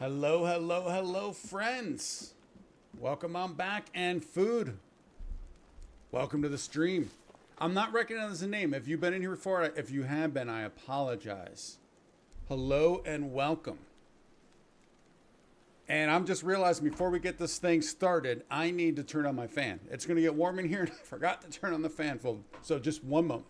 Hello, hello, hello, friends. Welcome on back, and food. Welcome to the stream. I'm not recognizing the name. If you've been in here before, if you have been, I apologize. Hello and welcome. And I'm just realizing before we get this thing started, I need to turn on my fan. It's going to get warm in here, and I forgot to turn on the fan full. So just one moment.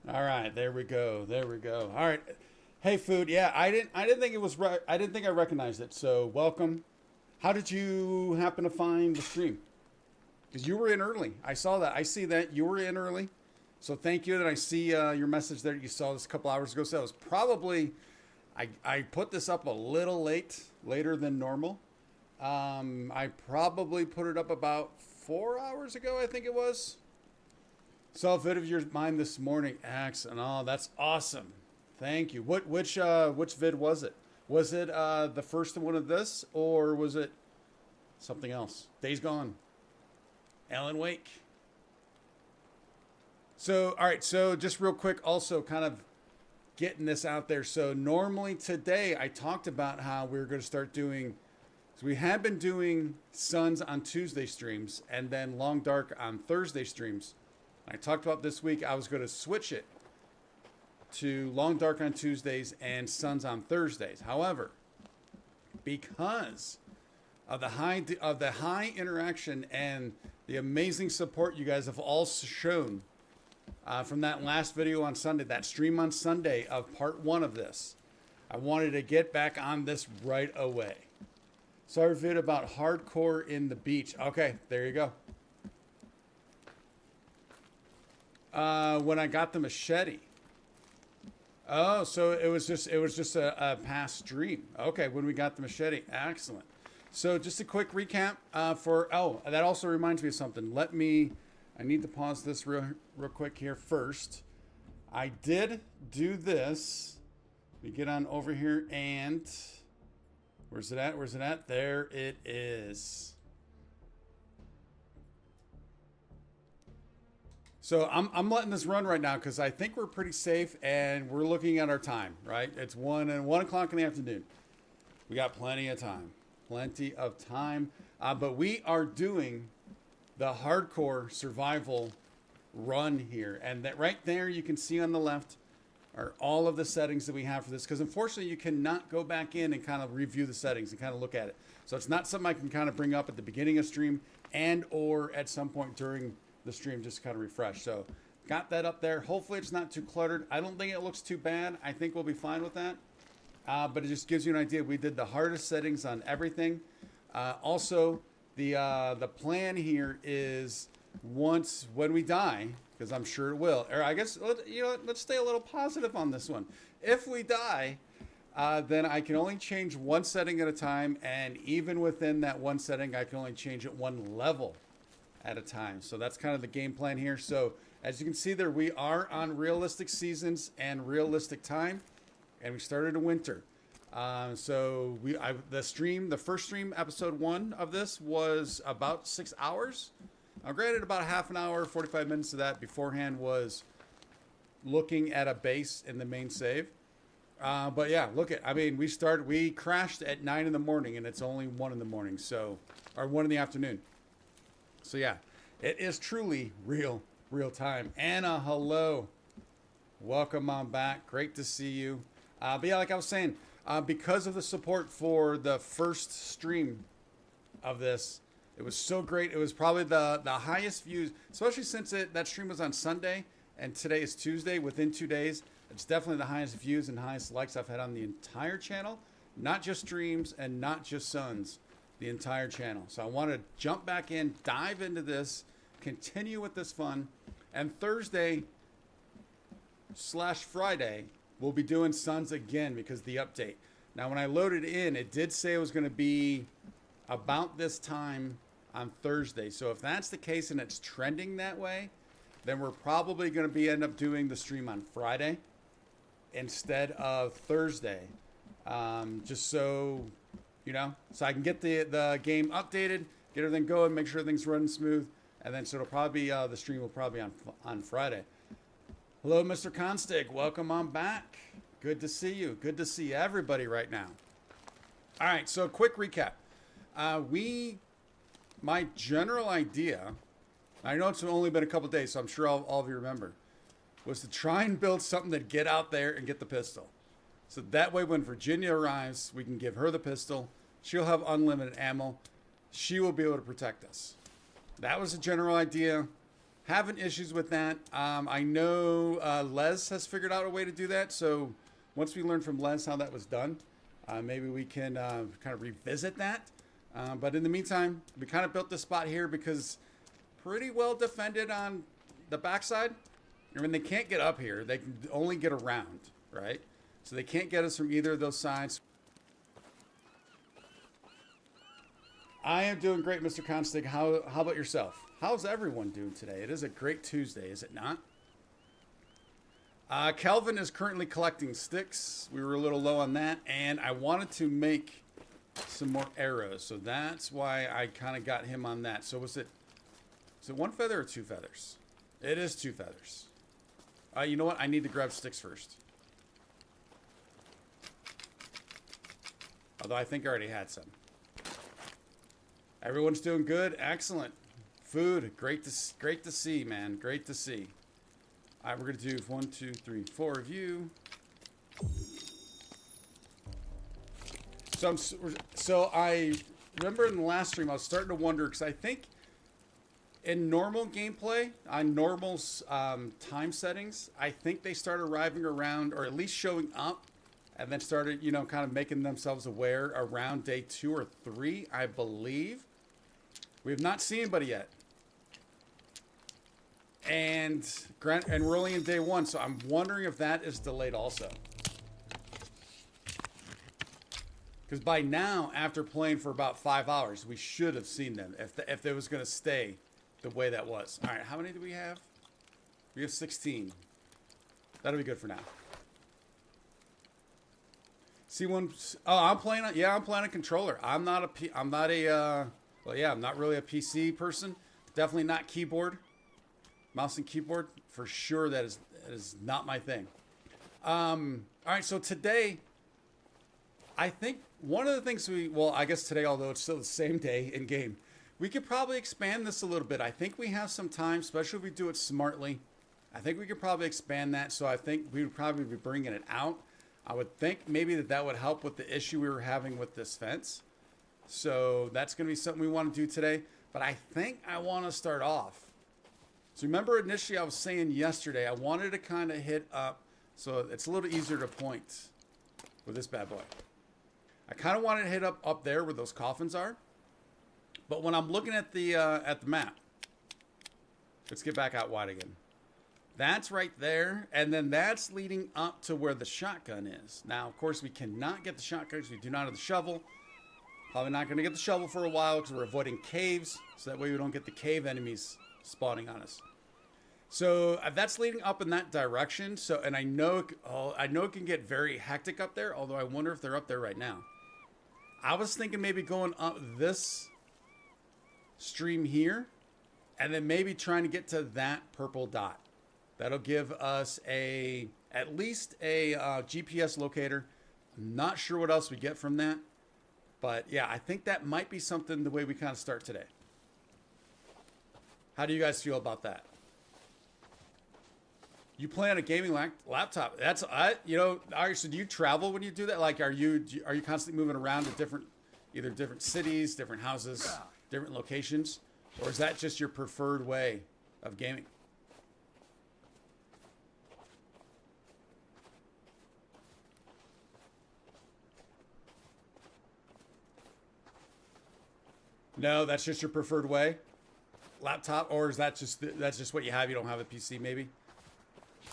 All right, there we go. There we go. All right. Hey, food. Yeah, I didn't think it was right. I didn't think I recognized it. So welcome. How did you happen to find the stream? Because you were in early. I saw that. I see that you were in early. So thank you. That I see your message there. You saw this a couple hours ago. So it was probably I put this up a little later than normal. I probably put it up about 4 hours ago. I think it was. Saw a vid of your mine this morning. Excellent. Oh, that's awesome. Thank you. Which vid was it? Was it the first one of this, or was it something else? Days Gone. Alan Wake. So, all right. So just real quick, also kind of getting this out there. So normally today I talked about how we were going to start doing, so we had been doing Suns on Tuesday streams and then Long Dark on Thursday streams. I talked about this week, I was going to switch it to Long Dark on Tuesdays and Suns on Thursdays. However, because of the high interaction and the amazing support you guys have all shown from that last video on Sunday, that stream on Sunday of part 1 of this, I wanted to get back on this right away. Sorry, vid about hardcore in the beach. Okay, there you go. When I got the machete. Oh, so it was just a past stream. Okay, when we got the machete. Excellent. So just a quick recap that also reminds me of something. I need to pause this real quick here first. I did do this. We get on over here and where's it at? There it is. So I'm letting this run right now because I think we're pretty safe and we're looking at our time, right? It's 1 o'clock in the afternoon. We got plenty of time. But we are doing the hardcore survival run here. And that right there you can see on the left are all of the settings that we have for this. Because unfortunately you cannot go back in and kind of review the settings and kind of look at it. So it's not something I can kind of bring up at the beginning of stream and or at some point during the stream, just kind of refresh. So got that up there. Hopefully it's not too cluttered. I don't think it looks too bad. I think we'll be fine with that. But it just gives you an idea. We did the hardest settings on everything. Also, the plan here is when we die, because I'm sure it will, or I guess, let's stay a little positive on this one. If we die, then I can only change one setting at a time. And even within that one setting, I can only change it one level at a time. So that's kind of the game plan here. So as you can see there, we are on realistic seasons and realistic time, and we started in winter. The first stream, episode 1 of this was about 6 hours. Now granted, about half an hour, 45 minutes of that beforehand was looking at a base in the main save. But yeah, we crashed at 9 in the morning and it's only 1 in the morning. Or 1 in the afternoon. So yeah, it is truly real time. Anna, hello. Welcome on back. Great to see you. But yeah, like I was saying, because of the support for the first stream of this, it was so great. It was probably the highest views, especially since that stream was on Sunday and today is Tuesday. Within 2 days, it's definitely the highest views and highest likes I've had on the entire channel, not just streams and not just Suns. The entire channel. So I want to jump back in, dive into this, continue with this fun. And Thursday/Friday, we'll be doing Suns again because of the update. Now, when I loaded in, it did say it was going to be about this time on Thursday. So if that's the case and it's trending that way, then we're probably going to end up doing the stream on Friday instead of Thursday. Just so so I can get the game updated, get everything going, make sure everything's running smooth, and then so it'll probably be the stream will probably be on Friday. Hello, Mr. Constig, welcome on back. Good to see you. Good to see everybody right now. All right, so quick recap. My general idea, I know it's only been a couple days, so I'm sure all of you remember, was to try and build something that get out there and get the pistol. So that way when Virginia arrives, we can give her the pistol. She'll have unlimited ammo. She will be able to protect us. That was the general idea. Having issues with that. I know Les has figured out a way to do that. So once we learn from Les how that was done, maybe we can kind of revisit that. But in the meantime, we kind of built this spot here because pretty well defended on the backside. And when they can't get up here, they can only get around, right? So they can't get us from either of those sides. I am doing great, Mr. Constig. How about yourself? How's everyone doing today? It is a great Tuesday, is it not? Kelvin is currently collecting sticks. We were a little low on that, and I wanted to make some more arrows, so that's why I kind of got him on that. So is it one feather or two feathers? It is two feathers. You know what? I need to grab sticks first. Although I think I already had some. Everyone's doing good. Excellent. Food. Great to see, man. Great to see. All right, we're going to do 1, 2, 3, 4 of you. So I remember in the last stream, I was starting to wonder, because I think in normal gameplay, on normal time settings, I think they start arriving around, or at least showing up, and then started, you know, kind of making themselves aware around day 2 or 3, I believe. We have not seen anybody yet. And we're only in day 1, so I'm wondering if that is delayed also. Because by now, after playing for about 5 hours, we should have seen them if it was going to stay the way that was. All right, how many do we have? We have 16. That'll be good for now. See one. Oh, I'm playing a controller. I'm not really a PC person. Definitely not keyboard. Mouse and keyboard, for sure, that is not my thing. All right, so today, I think one of the things I guess today, although it's still the same day in game, we could probably expand this a little bit. I think we have some time, especially if we do it smartly. I think we could probably expand that, so I think we would probably be bringing it out. I would think maybe that would help with the issue we were having with this fence. So that's going to be something we want to do today. But I think I want to start off. So remember initially I was saying yesterday, I wanted to kind of hit up so it's a little easier to point with this bad boy. I kind of wanted to hit up there where those coffins are. But when I'm looking at the map, let's get back out wide again. That's right there, and then that's leading up to where the shotgun is. Now, of course, we cannot get the shotgun because we do not have the shovel. Probably not going to get the shovel for a while because we're avoiding caves, so that way we don't get the cave enemies spawning on us. So that's leading up in that direction. So, and I know it can get very hectic up there. Although I wonder if they're up there right now. I was thinking maybe going up this stream here, and then maybe trying to get to that purple dot. That'll give us at least a GPS locator. I'm not sure what else we get from that, but yeah, I think that might be something the way we kind of start today. How do you guys feel about that? You play on a gaming laptop. That's all right, so do you travel when you do that? Like, are you constantly moving around to either different cities, different houses, different locations, or is that just your preferred way of gaming? No, that's just your preferred way, laptop, or is that's just what you have? You don't have a PC, maybe.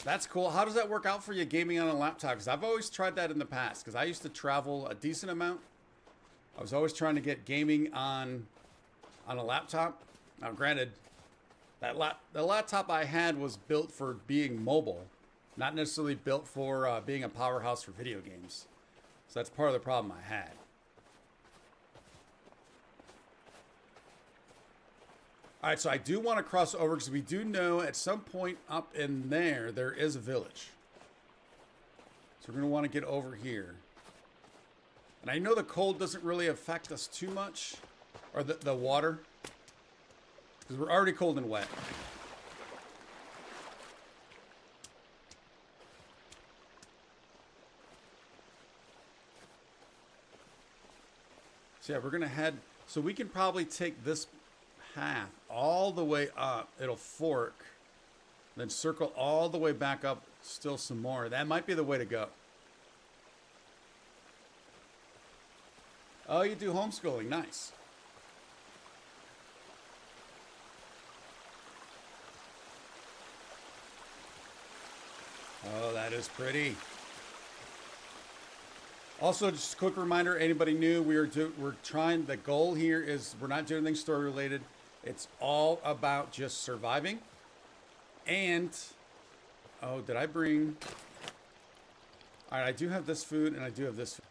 That's cool. How does that work out for you gaming on a laptop? Because I've always tried that in the past. Because I used to travel a decent amount. I was always trying to get gaming on a laptop. Now, granted, the laptop I had was built for being mobile, not necessarily built for being a powerhouse for video games. So that's part of the problem I had. All right, so I do want to cross over because we do know at some point up in there is a village. So we're going to want to get over here. And I know the cold doesn't really affect us too much, or the water, because we're already cold and wet. So yeah, we're going to head, so we can probably take this path all the way up. It'll fork, then circle all the way back up, still some more. That might be the way to go. Oh, you do homeschooling. Nice. Oh, that is pretty. Also, just a quick reminder, anybody new, we're trying, the goal here is we're not doing anything story related. It's all about just surviving. And, oh, did I bring, all right, I do have this food and I do have this food.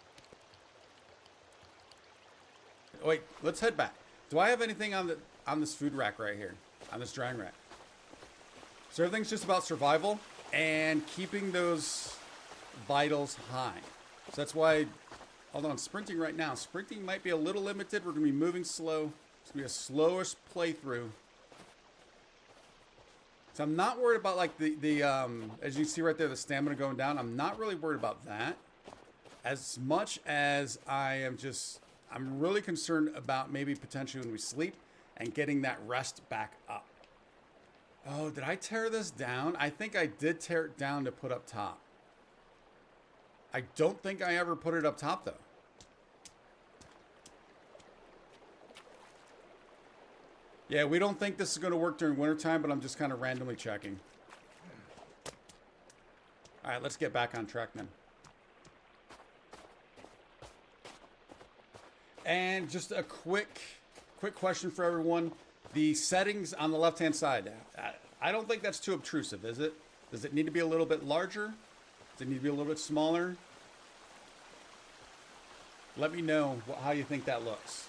Oh, wait, let's head back. Do I have anything on this food rack right here, on this drying rack? So everything's just about survival and keeping those vitals high. So that's why, although I'm sprinting right now, sprinting might be a little limited. We're going to be moving slow. It's going to be a slowish playthrough. So I'm not worried about like the as you see right there, the stamina going down. I'm not really worried about that as much as I'm really concerned about maybe potentially when we sleep and getting that rest back up. Oh, did I tear this down? I think I did tear it down to put up top. I don't think I ever put it up top, though. Yeah, we don't think this is going to work during wintertime, but I'm just kind of randomly checking. All right, let's get back on track then. And just a quick question for everyone. The settings on the left-hand side, I don't think that's too obtrusive, is it? Does it need to be a little bit larger? Does it need to be a little bit smaller? Let me know how you think that looks.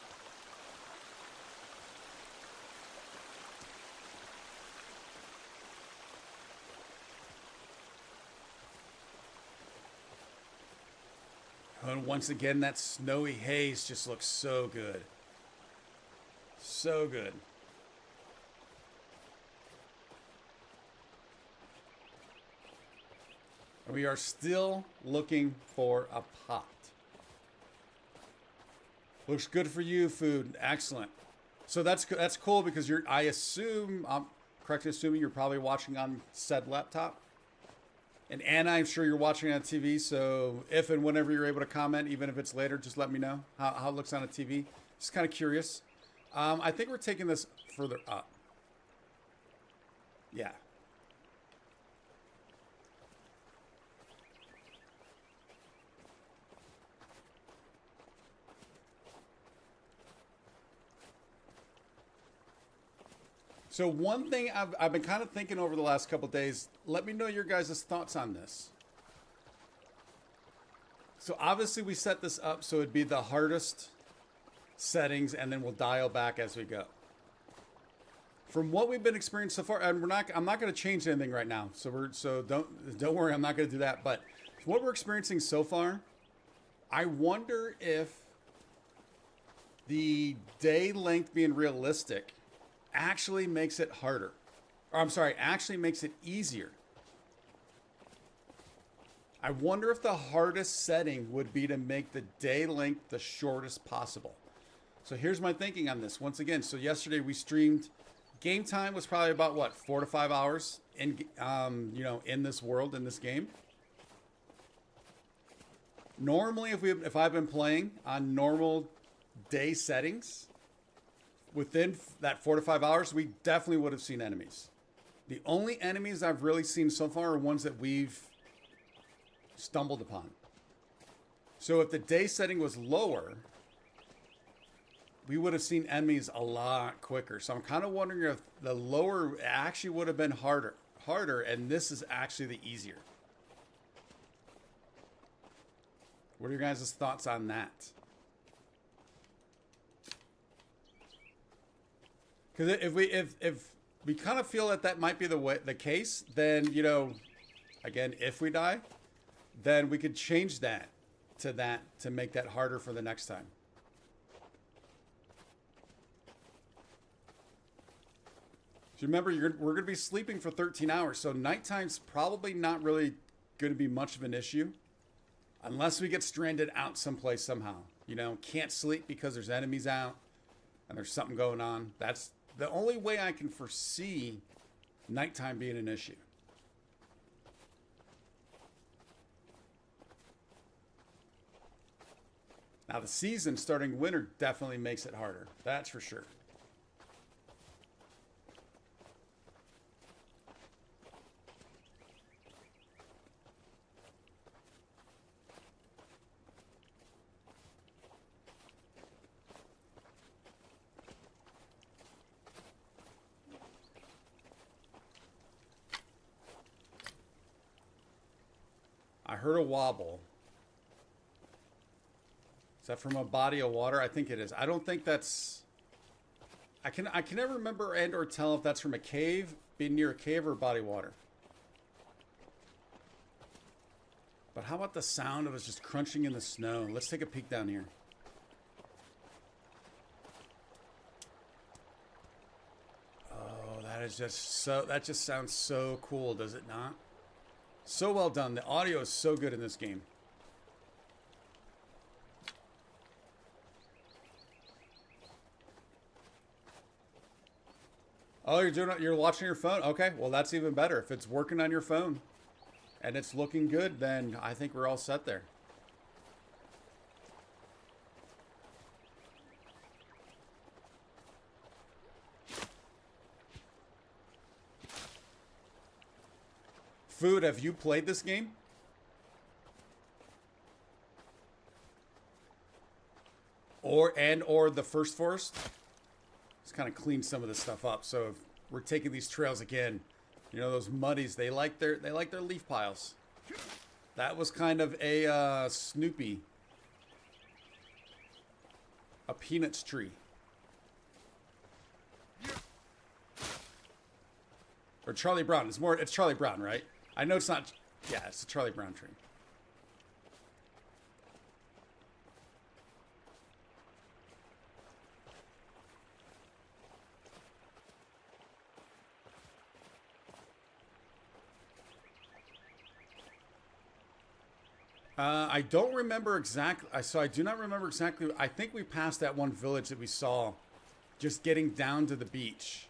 And once again, that snowy haze just looks so good. So good. We are still looking for a pot. Looks good for you, food. Excellent. So that's cool because I assume, I'm correct in assuming you're probably watching on said laptop. And Anna, I'm sure you're watching on TV. So if and whenever you're able to comment, even if it's later, just let me know how it looks on a TV. Just kind of curious. I think we're taking this further up. Yeah. So one thing I've been kind of thinking over the last couple of days, let me know your guys' thoughts on this. So obviously we set this up so it'd be the hardest settings and then we'll dial back as we go. From what we've been experiencing so far, and I'm not going to change anything right now. So don't worry, I'm not going to do that. But what we're experiencing so far, I wonder if the day length being realistic actually makes it harder. Or I'm sorry, actually makes it easier. I wonder if the hardest setting would be to make the day length the shortest possible. So here's my thinking on this. Once again, so yesterday we streamed. Game time was probably about what, 4 to 5 hours in in this world, in this game. Normally, if I've been playing on normal day settings, within that 4 to 5 hours, we definitely would have seen enemies. The only enemies I've really seen so far are ones that we've stumbled upon. So if the day setting was lower, we would have seen enemies a lot quicker. So I'm kind of wondering if the lower actually would have been harder, and this is actually the easier. What are your guys' thoughts on that? Because if we kind of feel that might be the case, then again, if we die, then we could change that to make that harder for the next time. So remember, we're going to be sleeping for 13 hours, so nighttime's probably not really going to be much of an issue, unless we get stranded out someplace somehow. Can't sleep because there's enemies out and there's something going on. That's the only way I can foresee nighttime being an issue. Now, the season starting winter definitely makes it harder. That's for sure. I heard a wobble. Is that from a body of water? I think it is. I don't think that's... I can never remember and or tell if that's from a cave, being near a cave, or body of water. But how about the sound of us just crunching in the snow? Let's take a peek down here. Oh, that is just so... That just sounds so cool, does it not? So well done. The audio is so good in this game. Oh, you're watching your phone? Okay, well that's even better. If it's working on your phone and it's looking good, then I think we're all set there. Food, have you played this game? Or the First Forest? Let's kind of clean some of this stuff up. So if we're taking these trails again, you know, those muddies, they like their leaf piles. That was kind of a Snoopy, a Peanuts tree. Or Charlie Brown. It's Charlie Brown, right? I know it's not. Yeah, it's a Charlie Brown tree. I don't remember exactly. So I do not remember exactly. I think we passed that one village that we saw just getting down to the beach.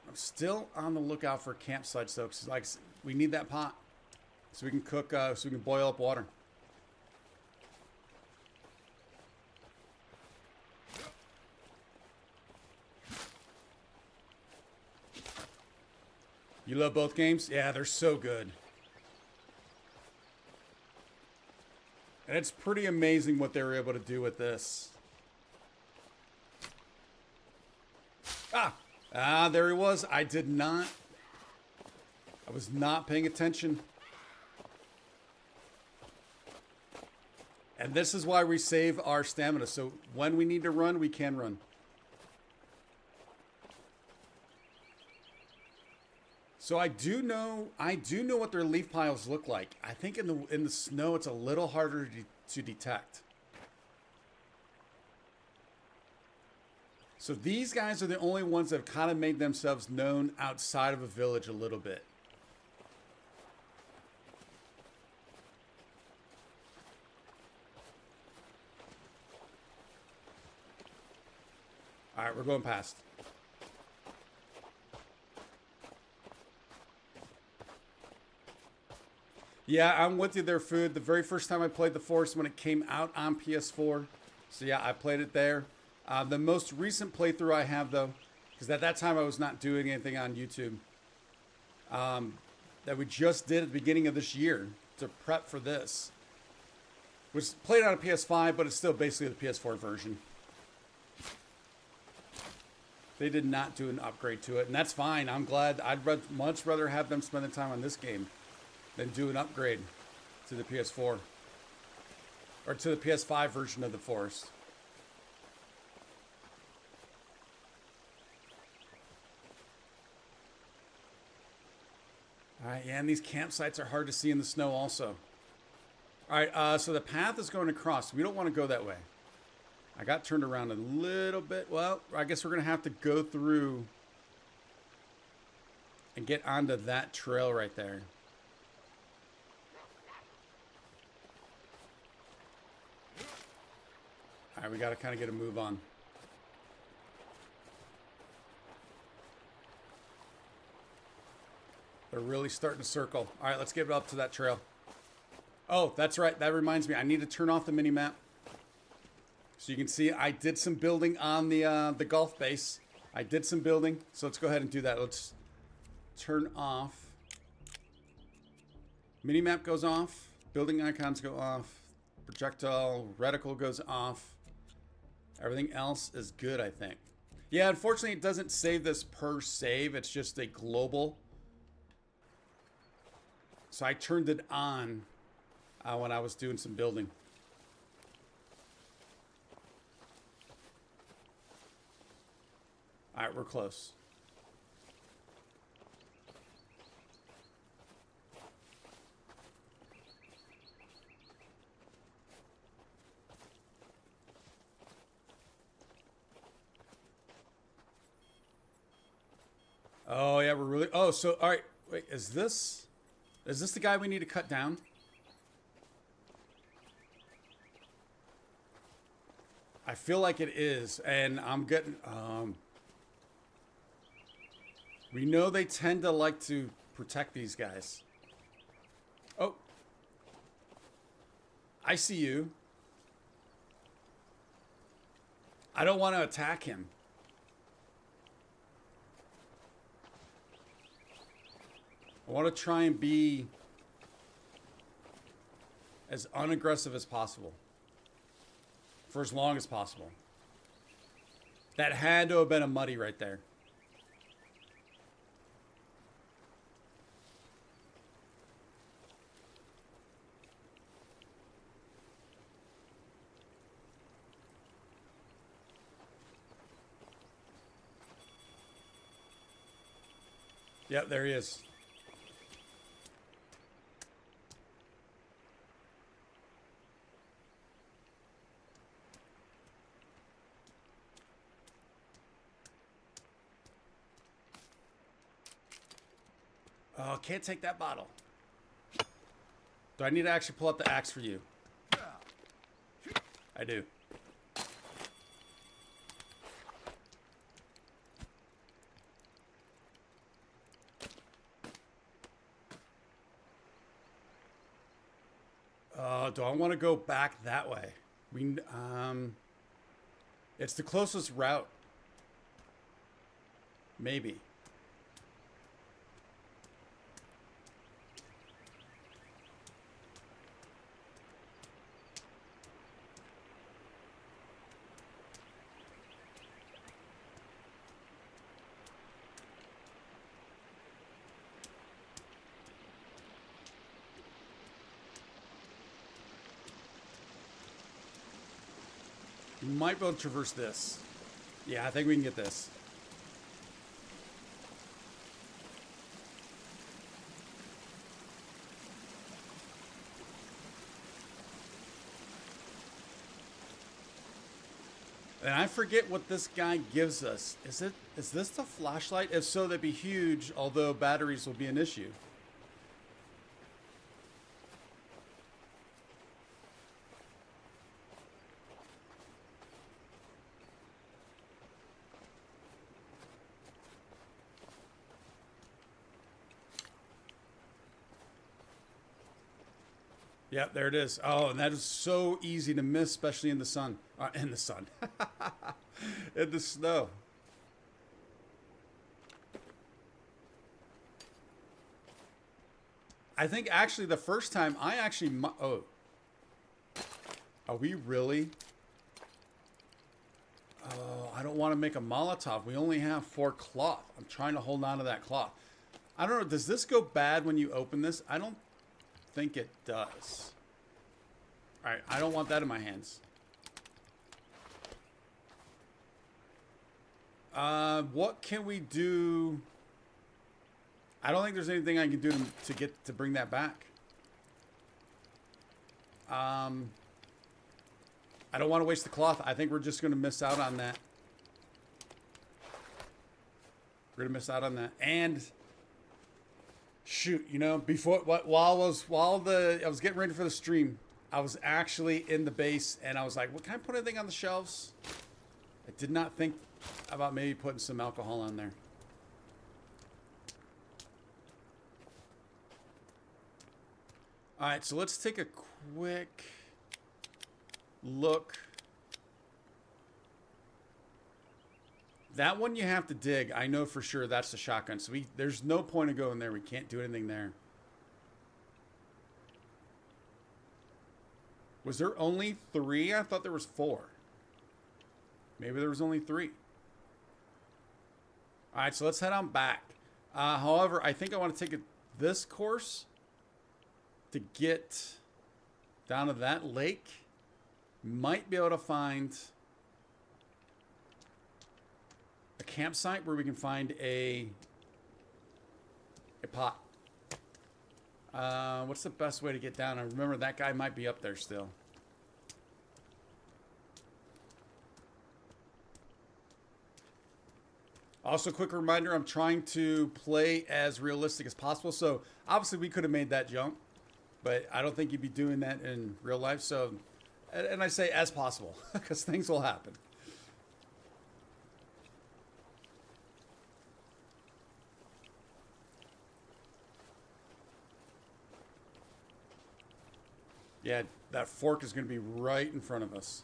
I'm still on the lookout for campsites, though, because like we need that pot so we can cook, so we can boil up water. You love both games? Yeah, they're so good. And it's pretty amazing what they were able to do with this. Ah, there he was. I was not paying attention. And this is why we save our stamina. So when we need to run, we can run. So I do know what their leaf piles look like. I think in the snow it's a little harder to detect. So these guys are the only ones that have kind of made themselves known outside of a village a little bit. All right, we're going past. Yeah, I'm with you there, Food. The very first time I played The Forest when it came out on PS4. So yeah, I played it there. The most recent playthrough I have, though, because at that time I was not doing anything on YouTube, that we just did at the beginning of this year to prep for this, was played on a PS5, but it's still basically the PS4 version. They did not do an upgrade to it, and that's fine. I'm glad. I'd much rather have them spend the time on this game than do an upgrade to the PS4 or to the PS5 version of The Forest. All right, yeah, and these campsites are hard to see in the snow also. All right, so the path is going across. We don't want to go that way. I got turned around a little bit. Well, I guess we're going to have to go through and get onto that trail right there. All right, we got to kind of get a move on. They're really starting to circle. All right, let's get up to that trail. Oh, that's right. That reminds me. I need to turn off the mini map. So you can see I did some building on the golf base. I did some building. So let's go ahead and do that. Let's turn off. Mini map goes off. Building icons go off. Projectile reticle goes off. Everything else is good, I think. Yeah, unfortunately, it doesn't save this per save. It's just a global. So I turned it on when I was doing some building. All right, we're close. Oh, yeah, we're really... Oh, so, all right. Wait, is this the guy we need to cut down? I feel like it is, and I'm getting... we know they tend to like to protect these guys. Oh. I see you. I don't want to attack him. I want to try and be as unaggressive as possible. For as long as possible. That had to have been a muddy right there. Yep, there he is. Oh, can't take that bottle. Do I need to actually pull out the axe for you? I do. Do I want to go back that way? It's the closest route. Maybe. We might be able to traverse this. Yeah, I think we can get this. And I forget what this guy gives us. Is this the flashlight? If so, that'd be huge, although batteries will be an issue. Yep, there it is. Oh, and that is so easy to miss, especially in the sun. In the sun. In the snow. I think actually the first time I actually... Oh. Are we really? Oh, I don't want to make a Molotov. We only have 4 cloth. I'm trying to hold on to that cloth. I don't know. Does this go bad when you open this? I don't think it does. All right, I don't want that in my hands. What can we do? I don't think there's anything I can do to bring that back. I don't want to waste the cloth. I think we're just going to miss out on that. We're going to miss out on that. And shoot, you know, before while I was getting ready for the stream, I was actually in the base and I was like, "What, can I put anything on the shelves?" I did not think about maybe putting some alcohol on there. All right, so let's take a quick look. That one you have to dig. I know for sure that's the shotgun. So there's no point of going there. We can't do anything there. Was there only 3? I thought there was 4. Maybe there was only 3. All right, so let's head on back. However, I think I want to take this course to get down to that lake. Might be able to find a campsite where we can find a pot. What's the best way to get down? I remember that guy might be up there still. Also, quick reminder, I'm trying to play as realistic as possible. So, obviously, we could have made that jump, but I don't think you'd be doing that in real life. So, and I say as possible, because things will happen. Yeah, that fork is going to be right in front of us.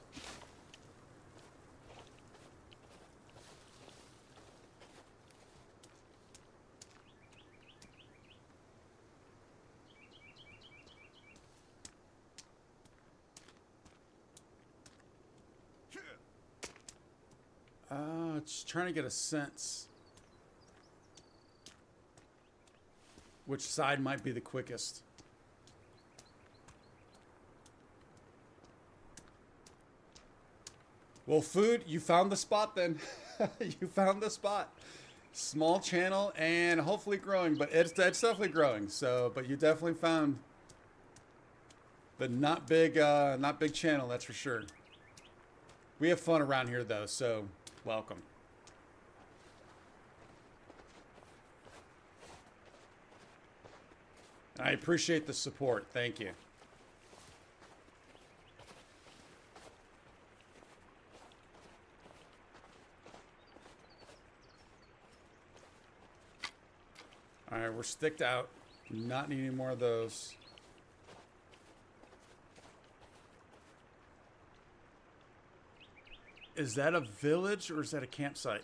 Just trying to get a sense which side might be the quickest. Well, food, you found the spot then. You found the spot. Small channel and hopefully growing, but it's definitely growing. So, but you definitely found the not big channel, that's for sure. We have fun around here though, so welcome. I appreciate the support. Thank you. All right, we're sticked out. Not needing more of those. Is that a village or is that a campsite?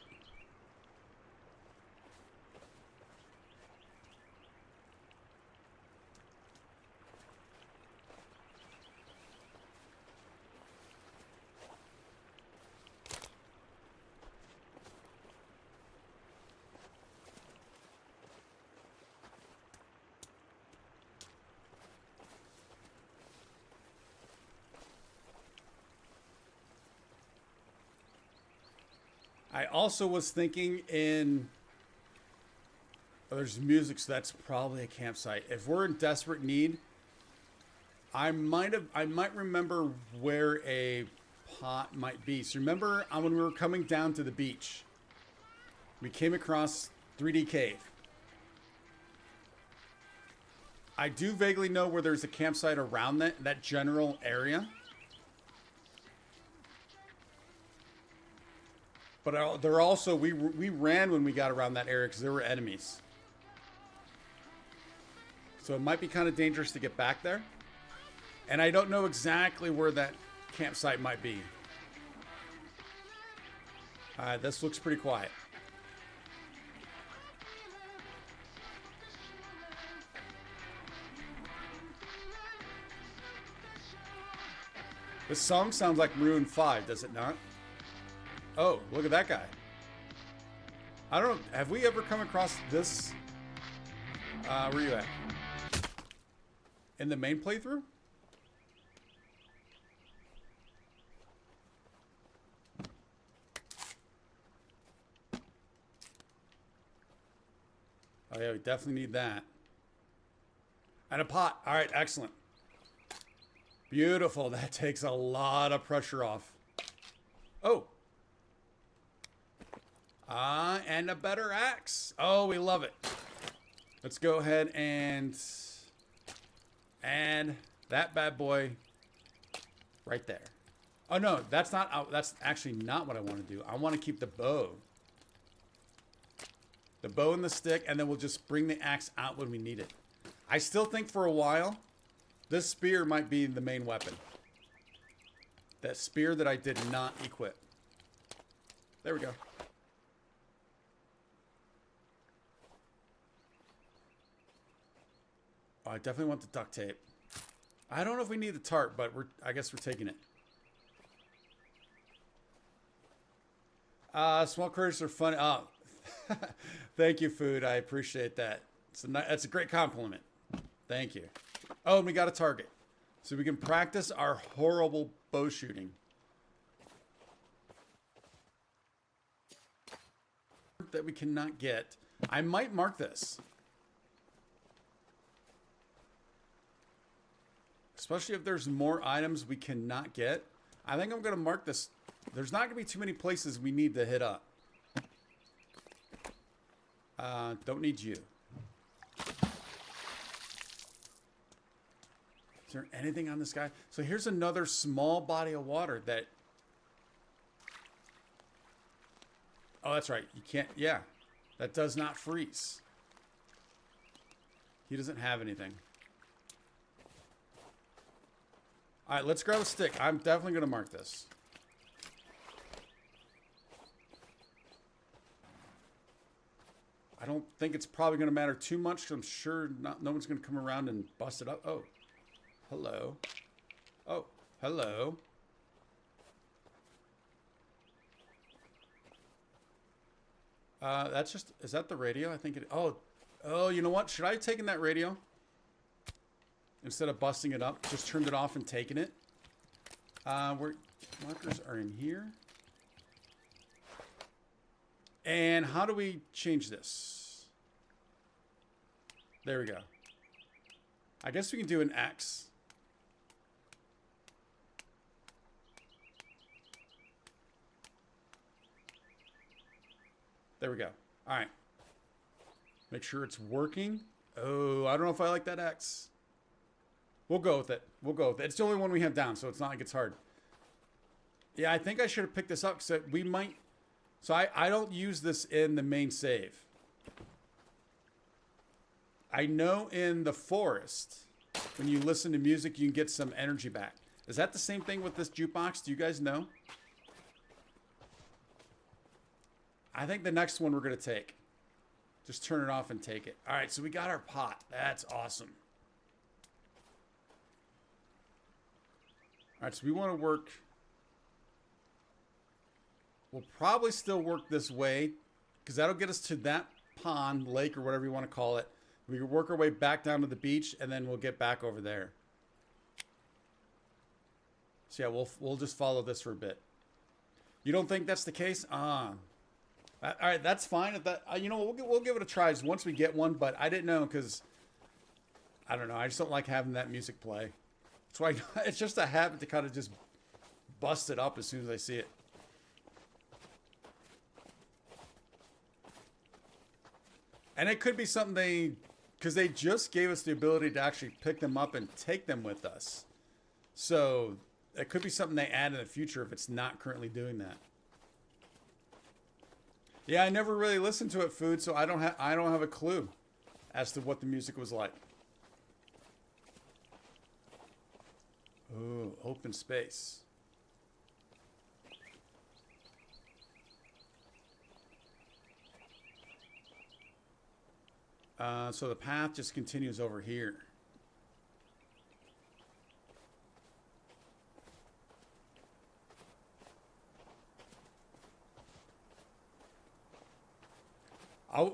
I also was thinking in... Oh, there's music, so that's probably a campsite. If we're in desperate need, I might remember where a pot might be. So remember when we were coming down to the beach, we came across 3D Cave. I do vaguely know where there's a campsite around that general area. But there also, we ran when we got around that area because there were enemies. So it might be kind of dangerous to get back there. And I don't know exactly where that campsite might be. This looks pretty quiet. This song sounds like Maroon 5, does it not? Oh, look at that guy. I don't know. Have we ever come across this? Where are you at? In the main playthrough? Oh yeah, we definitely need that. And a pot. All right, excellent. Beautiful. That takes a lot of pressure off. Oh. And a better axe. Oh, we love it. Let's go ahead and add that bad boy right there. Oh no, that's actually not what I want to do. I want to keep the bow. The bow and the stick, and then we'll just bring the axe out when we need it. I still think for a while This spear might be the main weapon. That spear that I did not equip. There we go. Oh, I definitely want the duct tape. I don't know if we need the tarp, but I guess we're taking it. Small critters are fun. Oh, thank you, food. I appreciate that. That's a great compliment. Thank you. Oh, and we got a target. So we can practice our horrible bow shooting. That we cannot get. I might mark this. Especially if there's more items we cannot get. I think I'm going to mark this. There's not going to be too many places we need to hit up. Don't need you. Is there anything on this guy? So here's another small body of water that... Oh, that's right. You can't... Yeah. That does not freeze. He doesn't have anything. All right, let's grab a stick. I'm definitely going to mark this. I don't think it's probably going to matter too much, because I'm sure no one's going to come around and bust it up. Oh, hello. Oh, hello. That's just... Is that the radio? I think it... Oh, you know what? Should I have taken that radio? Instead of busting it up, just turned it off and taken it. Where markers are in here. And how do we change this? There we go. I guess we can do an X. There we go. All right. Make sure it's working. Oh, I don't know if I like that X. We'll go with it. We'll go with it. It's the only one we have down, so it's not like it's hard. Yeah, I think I should have picked this up, because we might... So I don't use this in the main save. I know in the forest, when you listen to music, you can get some energy back. Is that the same thing with this jukebox? Do you guys know? I think the next one we're going to take. Just turn it off and take it. All right, so we got our pot. That's awesome. All right, so we want to work... We'll probably still work this way, because that'll get us to that pond, lake, or whatever you want to call it. We can work our way back down to the beach, and then we'll get back over there. So yeah, we'll just follow this for a bit. You don't think that's the case? All right, that's fine. If that, you know, we'll give it a try once we get one. But I didn't know, because I don't know. I just don't like having that music play. That's why it's just a habit to kind of just bust it up as soon as I see it. And it could be something because they just gave us the ability to actually pick them up and take them with us. So it could be something they add in the future if it's not currently doing that. Yeah, I never really listened to it, Food, so I don't have a clue as to what the music was like. Ooh, open space. So the path just continues over here.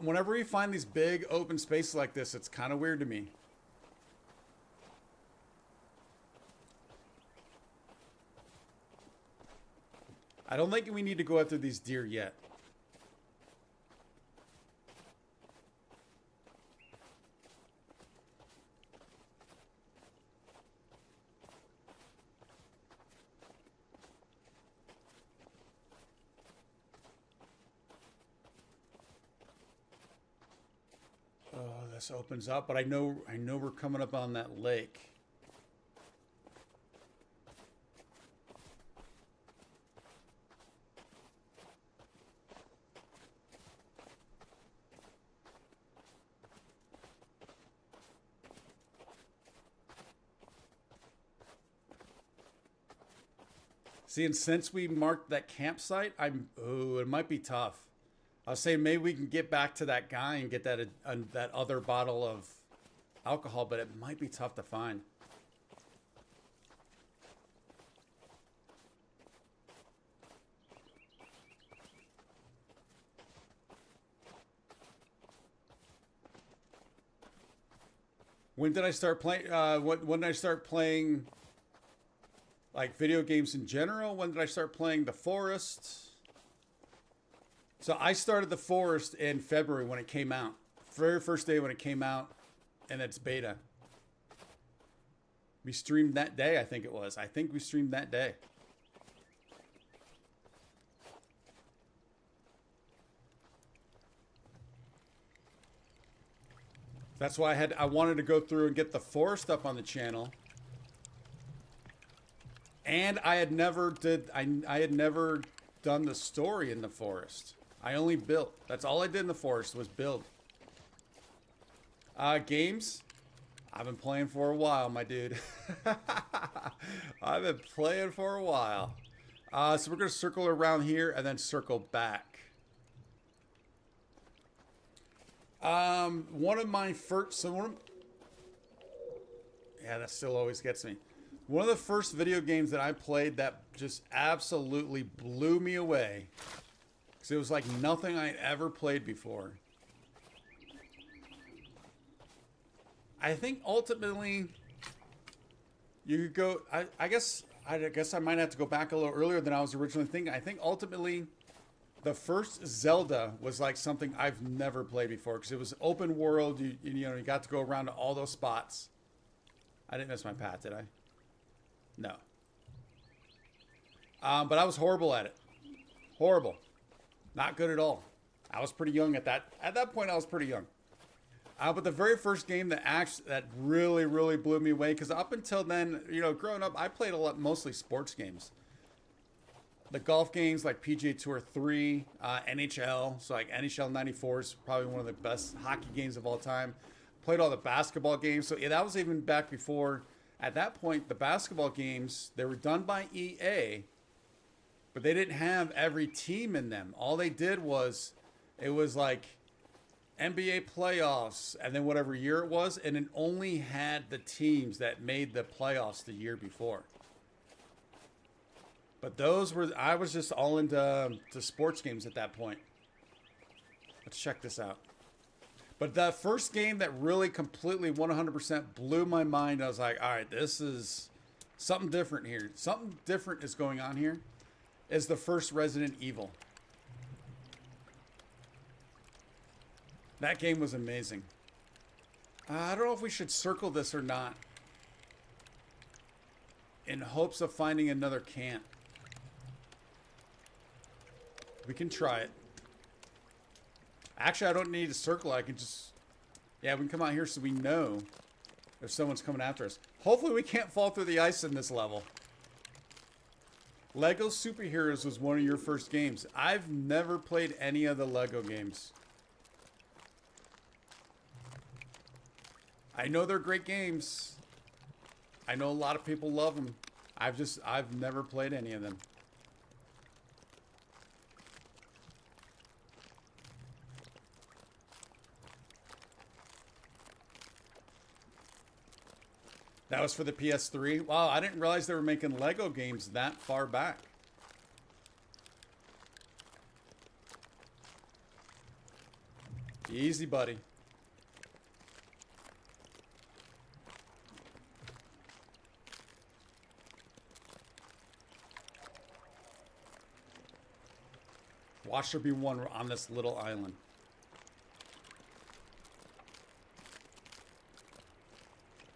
Whenever we find these big open spaces like this, it's kind of weird to me. I don't think we need to go after these deer yet. This opens up, but I know we're coming up on that lake. See, and since we marked that campsite, it might be tough. I was saying maybe we can get back to that guy and get that other bottle of alcohol, but it might be tough to find. When did I start playing? When did I start playing, like, video games in general? When did I start playing The Forest? So I started The Forest in February when it came out. Very first day when it came out, and it's beta. We streamed that day, I think it was. I think we streamed that day. That's why I wanted to go through and get The Forest up on the channel. And I had never done the story in The Forest. I only built. That's all I did in The Forest was build. Games. I've been playing for a while, my dude. I've been playing for a while. So we're going to circle around here and then circle back. One of my first... yeah, that still always gets me. One of the first video games that I played that just absolutely blew me away. Because it was like nothing I'd ever played before. I think ultimately you could go... I guess I might have to go back a little earlier than I was originally thinking. I think ultimately the first Zelda was like something I've never played before. Because it was open world. You know, you got to go around to all those spots. I didn't miss my path, did I? No. But I was horrible at it. Horrible. Not good at all. I was pretty young at that point. I was pretty young. But the very first game that really, really blew me away, because up until then, you know, growing up, I played mostly sports games. The golf games like PGA Tour 3, NHL, so like NHL 94 is probably one of the best hockey games of all time. Played all the basketball games, so yeah, that was even back before. At that point, the basketball games, they were done by EA, but they didn't have every team in them. All they did was, it was like NBA playoffs, and then whatever year it was, and it only had the teams that made the playoffs the year before. But I was just all into sports games at that point. Let's check this out. But the first game that really completely 100% blew my mind, I was like, all right, this is something different here. Something different is going on here, is the first Resident Evil. That game was amazing. I don't know if we should circle this or not, in hopes of finding another camp. We can try it. Actually, I don't need to circle. I can just... yeah, we can come out here so we know if someone's coming after us. Hopefully we can't fall through the ice in this level. Lego Superheroes was one of your first games. I've never played any of the Lego games. I know they're great games. I know a lot of people love them. I've never played any of them. That was for the PS3. Wow, I didn't realize they were making Lego games that far back. Easy, buddy. Watch there be one on this little island.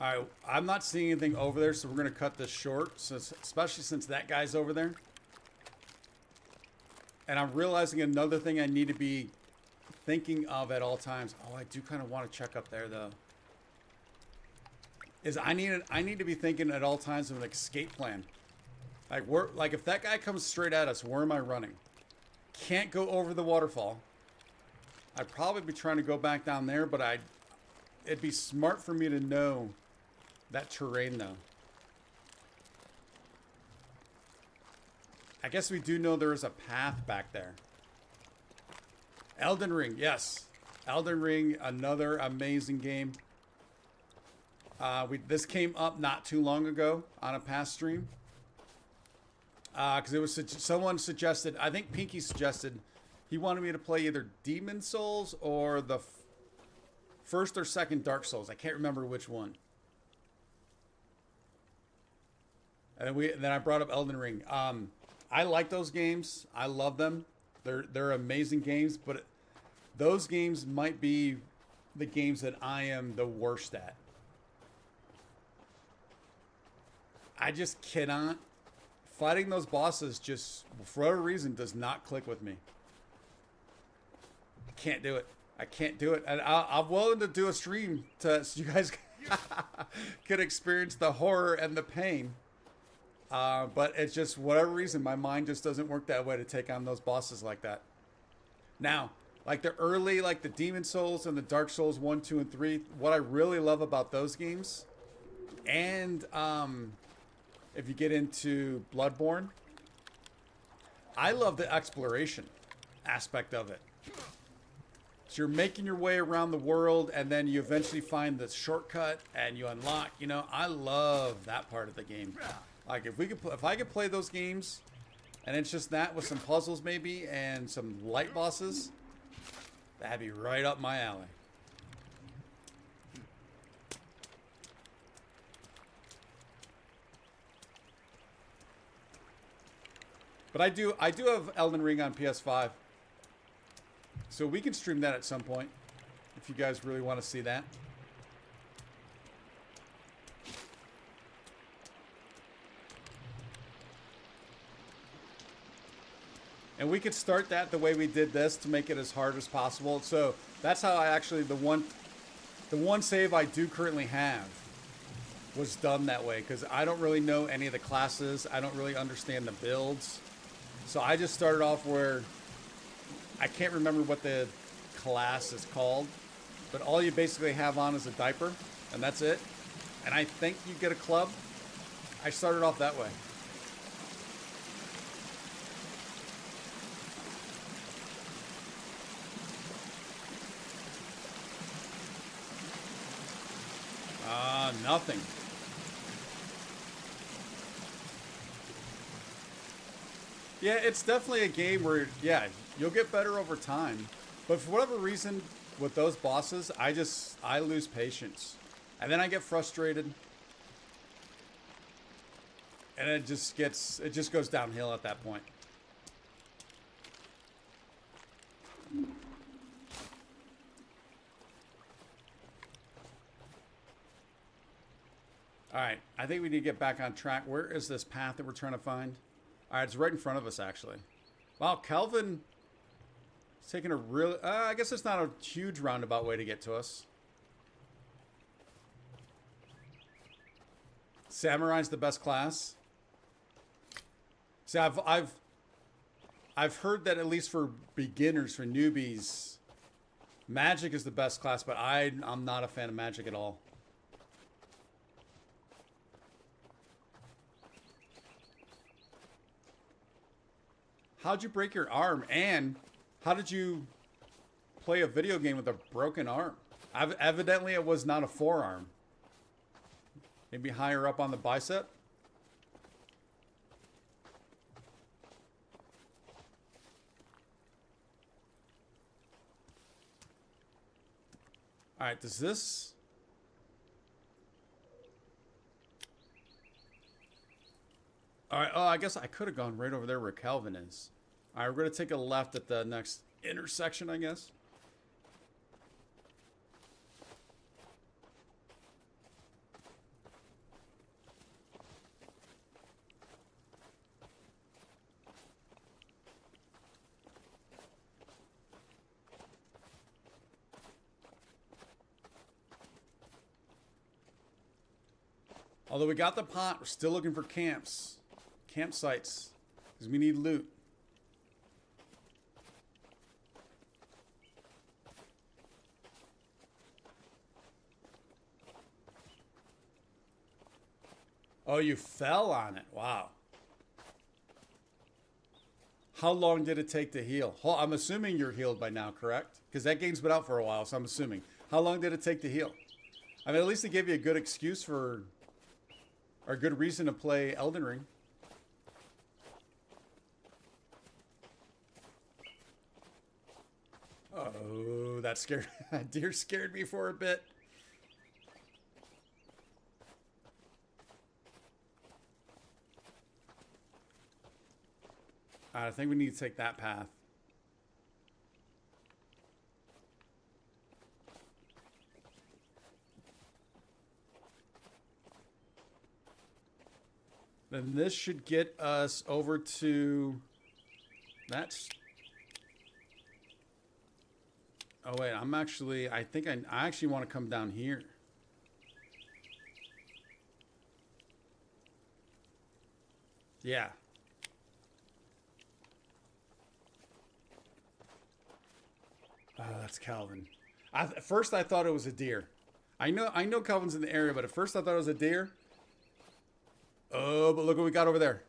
All right, I'm not seeing anything over there, so we're going to cut this short, especially since that guy's over there. And I'm realizing another thing I need to be thinking of at all times. Oh, I do kind of want to check up there, though. Is I need to be thinking at all times of an escape plan. Like if that guy comes straight at us, where am I running? Can't go over the waterfall. I'd probably be trying to go back down there, but it'd be smart for me to know that terrain, though. I guess we do know there is a path back there. Elden Ring, yes. Elden Ring, another amazing game. This came up not too long ago on a past stream. Because it was someone suggested, I think Pinky suggested, he wanted me to play either Demon Souls or the first or second Dark Souls. I can't remember which one. And then I brought up Elden Ring. I like those games. I love them. They're amazing games, but those games might be the games that I am the worst at. I just cannot. Fighting those bosses just, for whatever reason, does not click with me. I can't do it. I can't do it. And I'm willing to do a stream so you guys could experience the horror and the pain. But it's just, whatever reason, my mind just doesn't work that way to take on those bosses like that. Now, like the early, like the Demon Souls and the Dark Souls 1, 2, and 3, what I really love about those games, and if you get into Bloodborne, I love the exploration aspect of it. So you're making your way around the world, and then you eventually find the shortcut, and you unlock. You know, I love that part of the game. Like if I could play those games, and it's just that with some puzzles maybe and some light bosses, that'd be right up my alley. But I do have Elden Ring on PS5. So we can stream that at some point if you guys really want to see that. And we could start that the way we did this to make it as hard as possible. So that's how I actually, the one save I do currently have was done that way, because I don't really know any of the classes. I don't really understand the builds. So I just started off where I can't remember what the class is called, but all you basically have on is a diaper, and that's it. And I think you get a club. I started off that way. Nothing. Yeah, it's definitely a game where, yeah, you'll get better over time. But for whatever reason, with those bosses, I lose patience. And then I get frustrated. And it just goes downhill at that point. All right, I think we need to get back on track. Where is this path that we're trying to find? All right, it's right in front of us, actually. Wow, Kelvin is taking a real... I guess it's not a huge roundabout way to get to us. Samurai's the best class. See, I've heard that at least for beginners, for newbies, Magic is the best class, but I'm not a fan of Magic at all. How'd you break your arm? And how did you play a video game with a broken arm? Evidently, it was not a forearm. Maybe higher up on the bicep? All right, does this... All right, oh, I guess I could have gone right over there where Calvin is. All right, we're going to take a left at the next intersection, I guess. Although we got the pot, we're still looking for campsites, because we need loot. Oh, you fell on it. Wow. How long did it take to heal? I'm assuming you're healed by now, correct? Because that game's been out for a while, so I'm assuming. How long did it take to heal? I mean, at least it gave you a good excuse for, or a good reason to play Elden Ring. Oh, that scared, that deer scared me for a bit. I think we need to take that path. Then this should get us over to... That's... Oh, wait. I'm actually... I think I actually want to come down here. Yeah. Oh, that's Calvin. At first, I thought it was a deer. I know Calvin's in the area, but at first I thought it was a deer. Oh, but look what we got over there.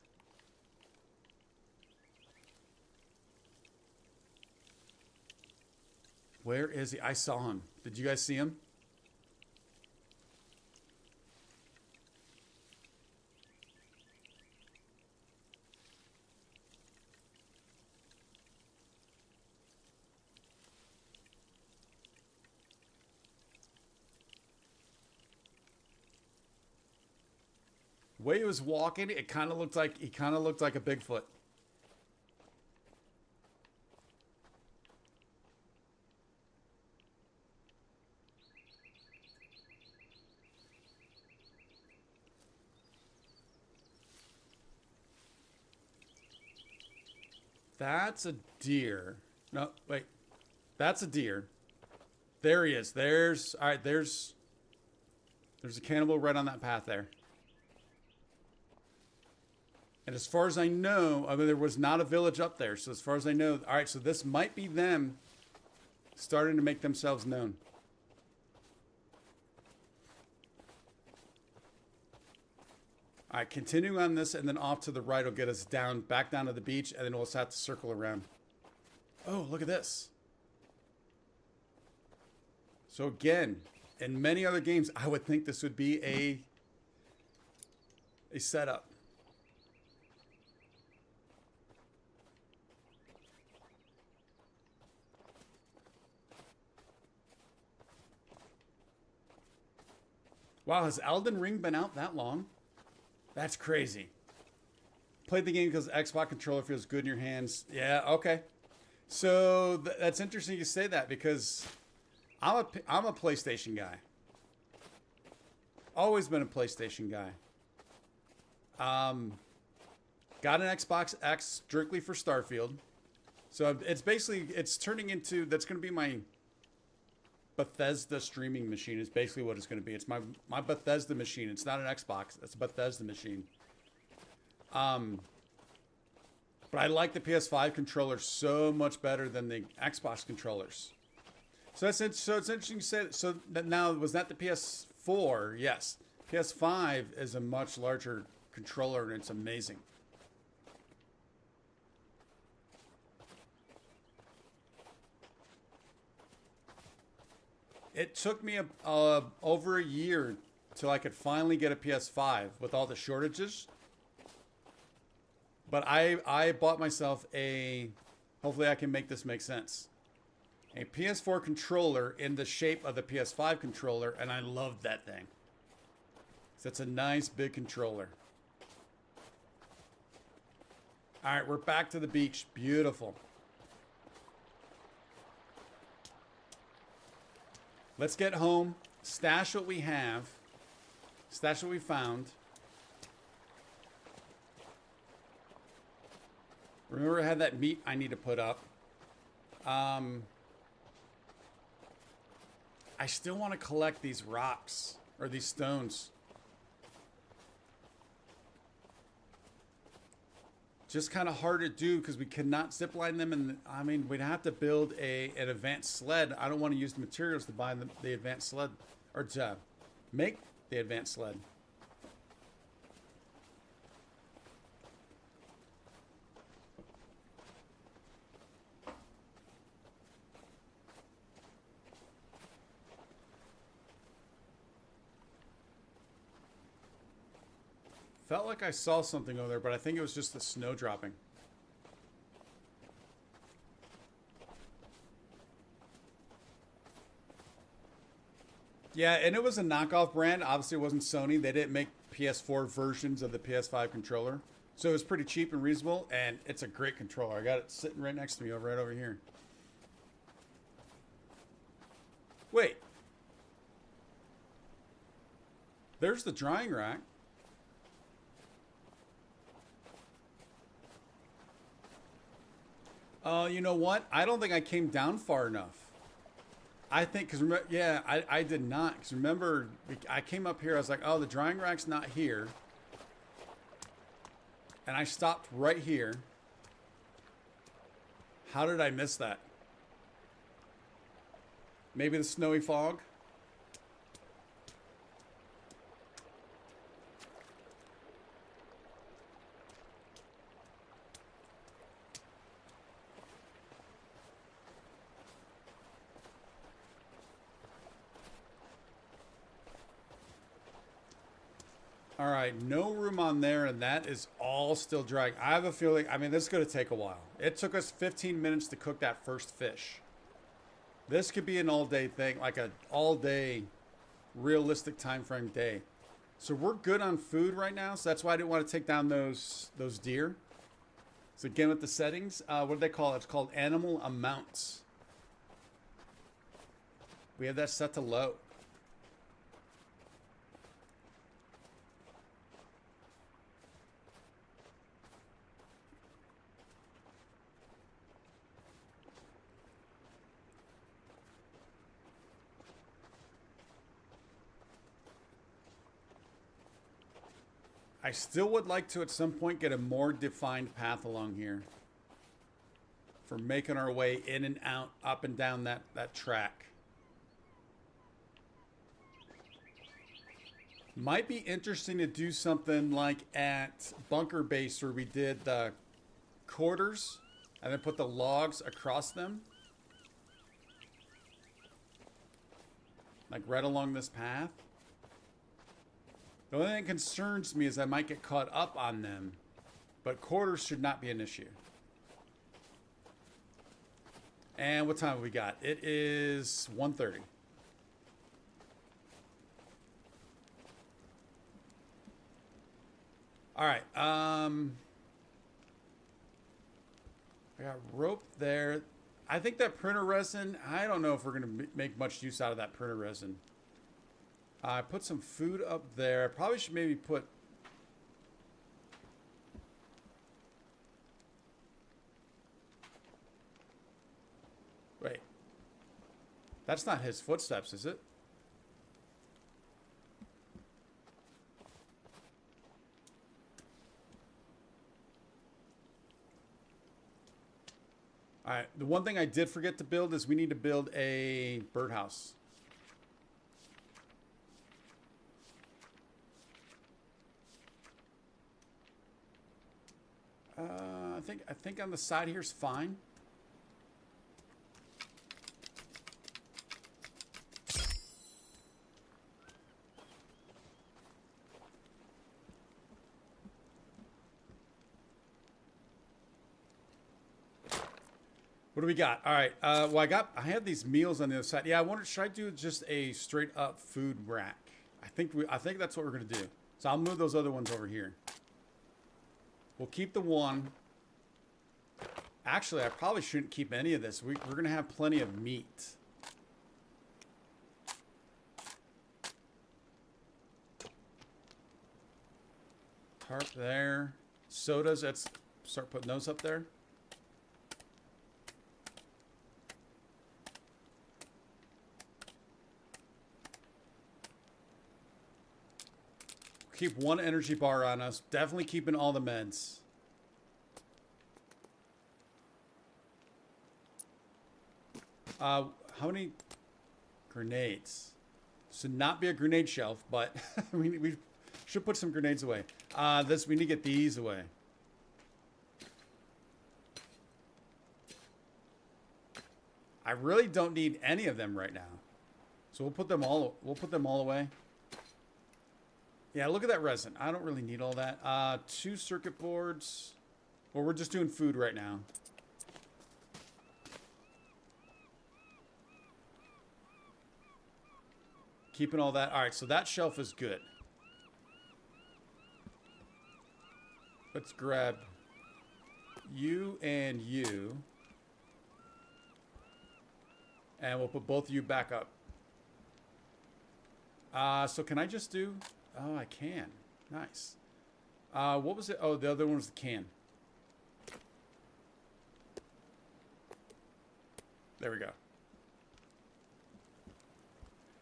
Where is he? I saw him. Did you guys see him? The way he was walking, it kind of looked like a Bigfoot. That's a deer. No, wait. That's a deer. There he is. All right, there's a cannibal right on that path there. And as far as I know, I mean, there was not a village up there. So as far as I know, all right, so this might be them starting to make themselves known. All right, continuing on this and then off to the right will get us back down to the beach, and then we'll just have to circle around. Oh, look at this. So again, in many other games, I would think this would be a setup. Wow, has Elden Ring been out that long? That's crazy. Played the game because the Xbox controller feels good in your hands. Yeah, okay. So that's interesting you say that because I'm a PlayStation guy. Always been a PlayStation guy. Got an Xbox X strictly for Starfield. So it's turning into, that's going to be my Bethesda streaming machine is basically what it's going to be. It's my Bethesda machine. It's not an Xbox. It's a Bethesda machine. But I like the PS5 controller so much better than the Xbox controllers. So it's interesting you say that. So now, was that the PS4? Yes. PS5 is a much larger controller and it's amazing. It took me over a year till I could finally get a PS5 with all the shortages. But I bought myself hopefully I can make this make sense, a PS4 controller in the shape of the PS5 controller, and I loved that thing. So it's a nice big controller. All right, we're back to the beach. Beautiful. Let's get home, stash what we have, stash what we found. Remember I had that meat I need to put up. I still want to collect these rocks, or these stones. Just kind of hard to do because we cannot zipline them, and I mean we'd have to build an advanced sled. I don't want to use the materials to buy the advanced sled, or to make the advanced sled. Felt like I saw something over there, but I think it was just the snow dropping. Yeah, and it was a knockoff brand. Obviously, it wasn't Sony. They didn't make PS4 versions of the PS5 controller. So it was pretty cheap and reasonable, and it's a great controller. I got it sitting right next to me, right over here. Wait. There's the drying rack. You know what? I don't think I came down far enough. I think, because yeah, I did not. Because remember, I came up here, I was like, oh, the drying rack's not here. And I stopped right here. How did I miss that? Maybe the snowy fog? All right, no room on there, and that is all still drying. I have a feeling, I mean, this is going to take a while. It took us 15 minutes to cook that first fish. This could be an all-day thing, like an all-day, realistic time frame day. So we're good on food right now, so that's why I didn't want to take down those deer. So again, with the settings, what do they call it? It's called animal amounts. We have that set to low. I still would like to, at some point, get a more defined path along here for making our way in and out, up and down that track. Might be interesting to do something like at Bunker Base where we did the quarters and then put the logs across them. Like right along this path. The only thing that concerns me is I might get caught up on them, but quarters should not be an issue. And what time have we got? It is 1:30. All right. I got rope there. I think that printer resin, I don't know if we're going to make much use out of that printer resin. I put some food up there. I probably should maybe put... Wait. That's not his footsteps, is it? All right. The one thing I did forget to build is we need to build a birdhouse. I think on the side here is fine. What do we got? All right. Well, I have these meals on the other side. Yeah, I wonder, should I do just a straight up food rack? I think that's what we're gonna do. So I'll move those other ones over here. We'll keep the one. Actually, I probably shouldn't keep any of this. We're going to have plenty of meat. Tarp there. Sodas, let's start putting those up there. Keep one energy bar on us. Definitely keeping all the meds. How many grenades? Should not be a grenade shelf, but we should put some grenades away. We need to get these away. I really don't need any of them right now, so we'll put them all away. Yeah, look at that resin. I don't really need all that. 2 circuit boards. Well, we're just doing food right now. Keeping all that. All right, so that shelf is good. Let's grab you and you. And we'll put both of you back up. So can I just do... Oh, I can. Nice. What was it? Oh, the other one was the can. There we go.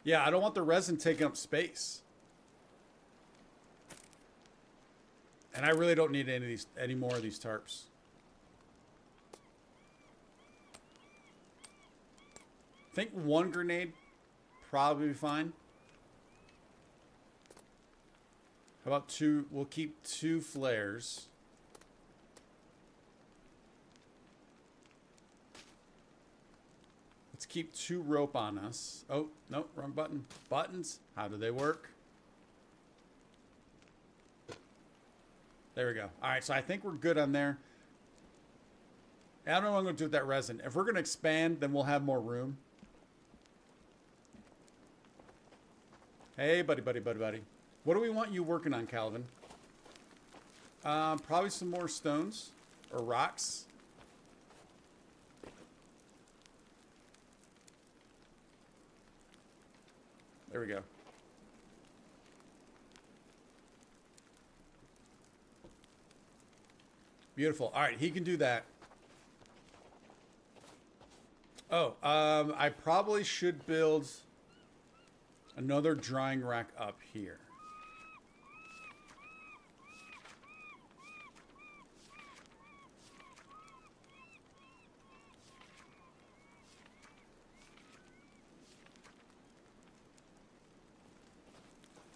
Yeah, I don't want the resin taking up space. And I really don't need any more of these tarps. I think 1 grenade probably be fine. How about 2? We'll keep 2 flares. Let's keep 2 rope on us. Oh, no, wrong button. Buttons, how do they work? There we go. All right, so I think we're good on there. I don't know what I'm going to do with that resin. If we're going to expand, then we'll have more room. Hey, buddy. What do we want you working on, Calvin? Probably some more stones or rocks. There we go. Beautiful. All right, he can do that. Oh, I probably should build another drying rack up here.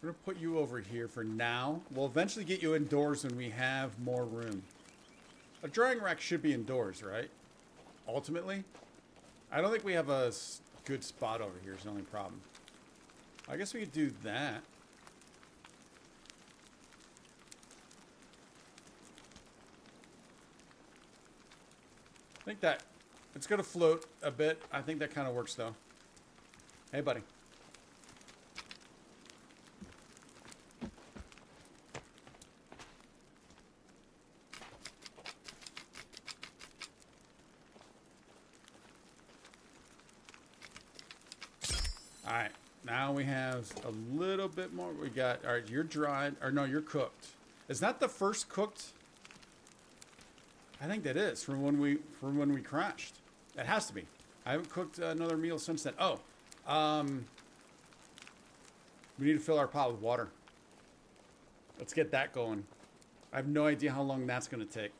We're going to put you over here for now. We'll eventually get you indoors when we have more room. A drying rack should be indoors, right? Ultimately. I don't think we have a good spot over here is the only problem. I guess we could do that. I think that it's going to float a bit. I think that kind of works, though. Hey, buddy. All right, now we have a little bit more. We got, all right, you're dried, or no, you're cooked. Is that the first cooked? I think that is from when we crashed. It has to be. I haven't cooked another meal since then. Oh, we need to fill our pot with water. Let's get that going. I have no idea how long that's going to take.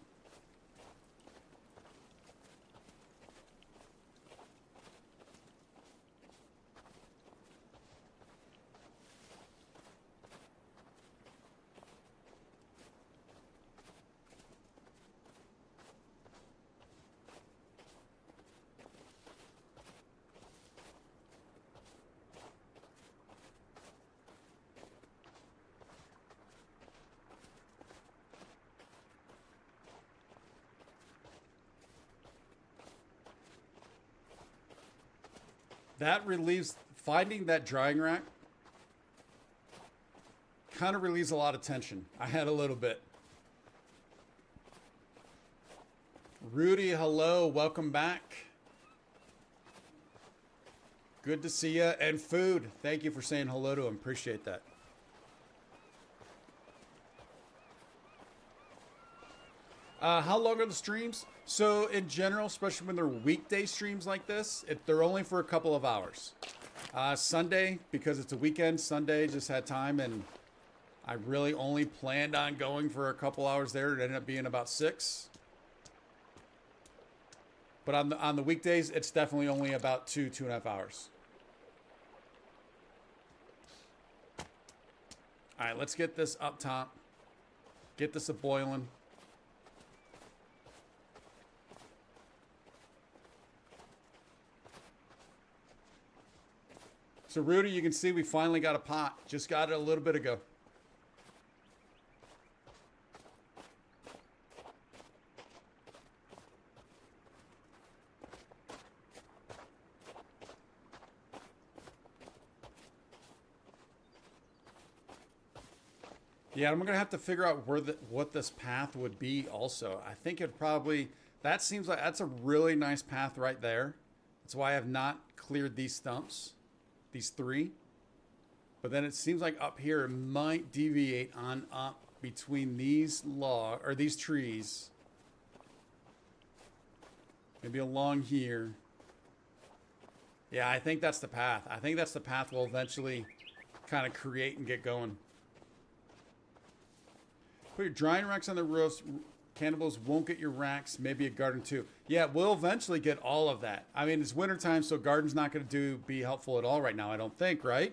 That relieves, finding that drying rack kind of relieves a lot of tension. I had a little bit. Rudy, hello, welcome back. Good to see you. And food, thank you for saying hello to him. Appreciate that. How long are the streams? So in general, especially when they're weekday streams like this, they're only for a couple of hours. Sunday, because it's a weekend, Sunday just had time, and I really only planned on going for a couple hours there. It ended up being about 6. But on the weekdays, it's definitely only about 2.5 hours. All right, let's get this up top. Get this a boiling. So Rudy, you can see we finally got a pot. Just got it a little bit ago. Yeah, I'm gonna have to figure out what this path would be. Also, I think it probably that seems like that's a really nice path right there. That's why I have not cleared these stumps, these three. But then it seems like up here it might deviate on up between these these trees. Maybe along here. Yeah, I think that's the path. I think that's the path we'll eventually kind of create and get going. Put your drying racks on the roofs. Cannibals won't get your racks. Maybe a garden too. Yeah, we'll eventually get all of that. I mean, it's wintertime, so garden's not going to be helpful at all right now, I don't think, right?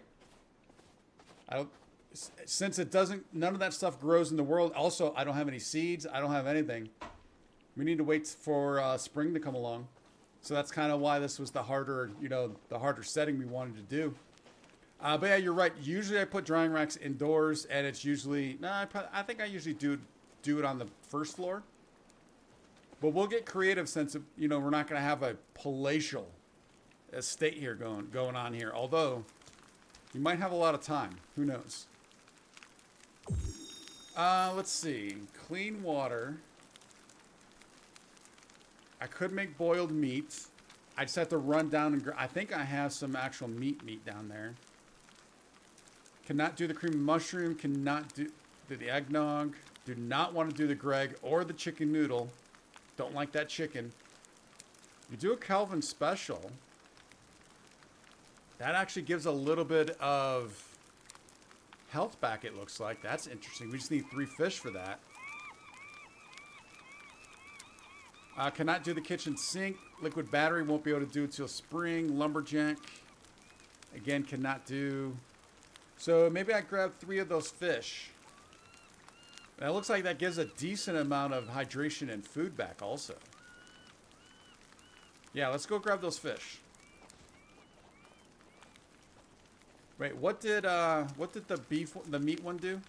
I don't, since it doesn't, none of that stuff grows in the world. Also, I don't have any seeds. I don't have anything. We need to wait for spring to come along. So that's kind of why this was the harder, the harder setting we wanted to do. But yeah, you're right. Usually I put drying racks indoors, and it's usually, I think I usually do it on the first floor. But we'll get creative since, we're not going to have a palatial estate here going on here. Although, you might have a lot of time. Who knows? Let's see. Clean water. I could make boiled meat. I just have to run down and... I think I have some actual meat down there. Cannot do the cream of mushroom. Cannot do the eggnog. Do not want to do the Greg or the chicken noodle. Don't like that chicken. You do a Calvin special. That actually gives a little bit of health back, it looks like. That's interesting. We just need 3 fish for that. Cannot do the kitchen sink. Liquid battery won't be able to do until spring. Lumberjack. Again, cannot do. So maybe I grab 3 of those fish. And it looks like that gives a decent amount of hydration and food back also. Yeah, let's go grab those fish. Wait, what did the meat one do?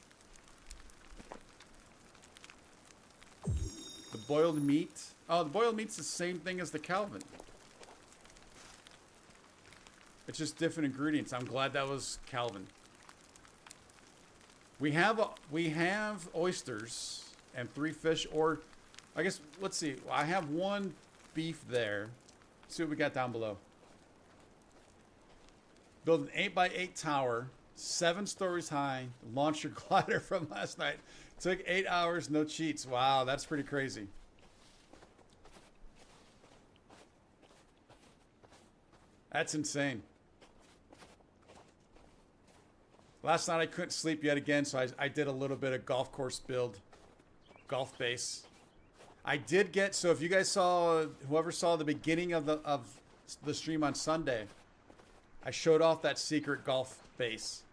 The boiled meat? Oh, the boiled meat's the same thing as the Calvin. It's just different ingredients. I'm glad that was Calvin. We have oysters and 3 fish, or I guess let's see. I have 1 beef there. Let's see what we got down below. Build an 8x8 tower, 7 stories high. Launch your glider from last night. Took 8 hours, no cheats. Wow, that's pretty crazy. That's insane. Last night I couldn't sleep yet again, so I did a little bit of golf course build. Golf base. I did get, so if you guys saw, whoever saw the beginning of the stream on Sunday, I showed off that secret golf base.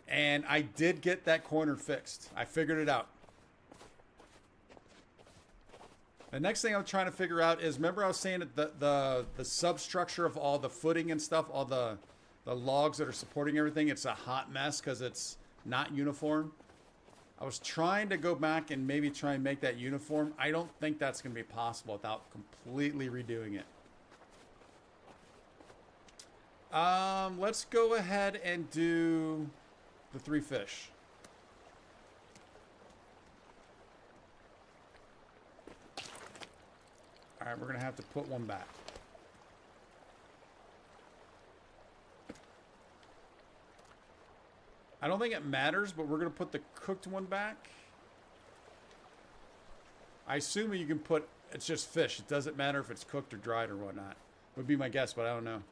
And I did get that corner fixed. I figured it out. The next thing I'm trying to figure out is, remember I was saying that the substructure of all the footing and stuff, all the logs that are supporting everything, it's a hot mess because it's not uniform. I was trying to go back and maybe try and make that uniform. I don't think that's going to be possible without completely redoing it. Let's go ahead and do the 3 fish. All right, we're going to have to put 1 back. I don't think it matters, but we're going to put the cooked 1 back. I assume you can put, it's just fish. It doesn't matter if it's cooked or dried or whatnot. Would be my guess, but I don't know.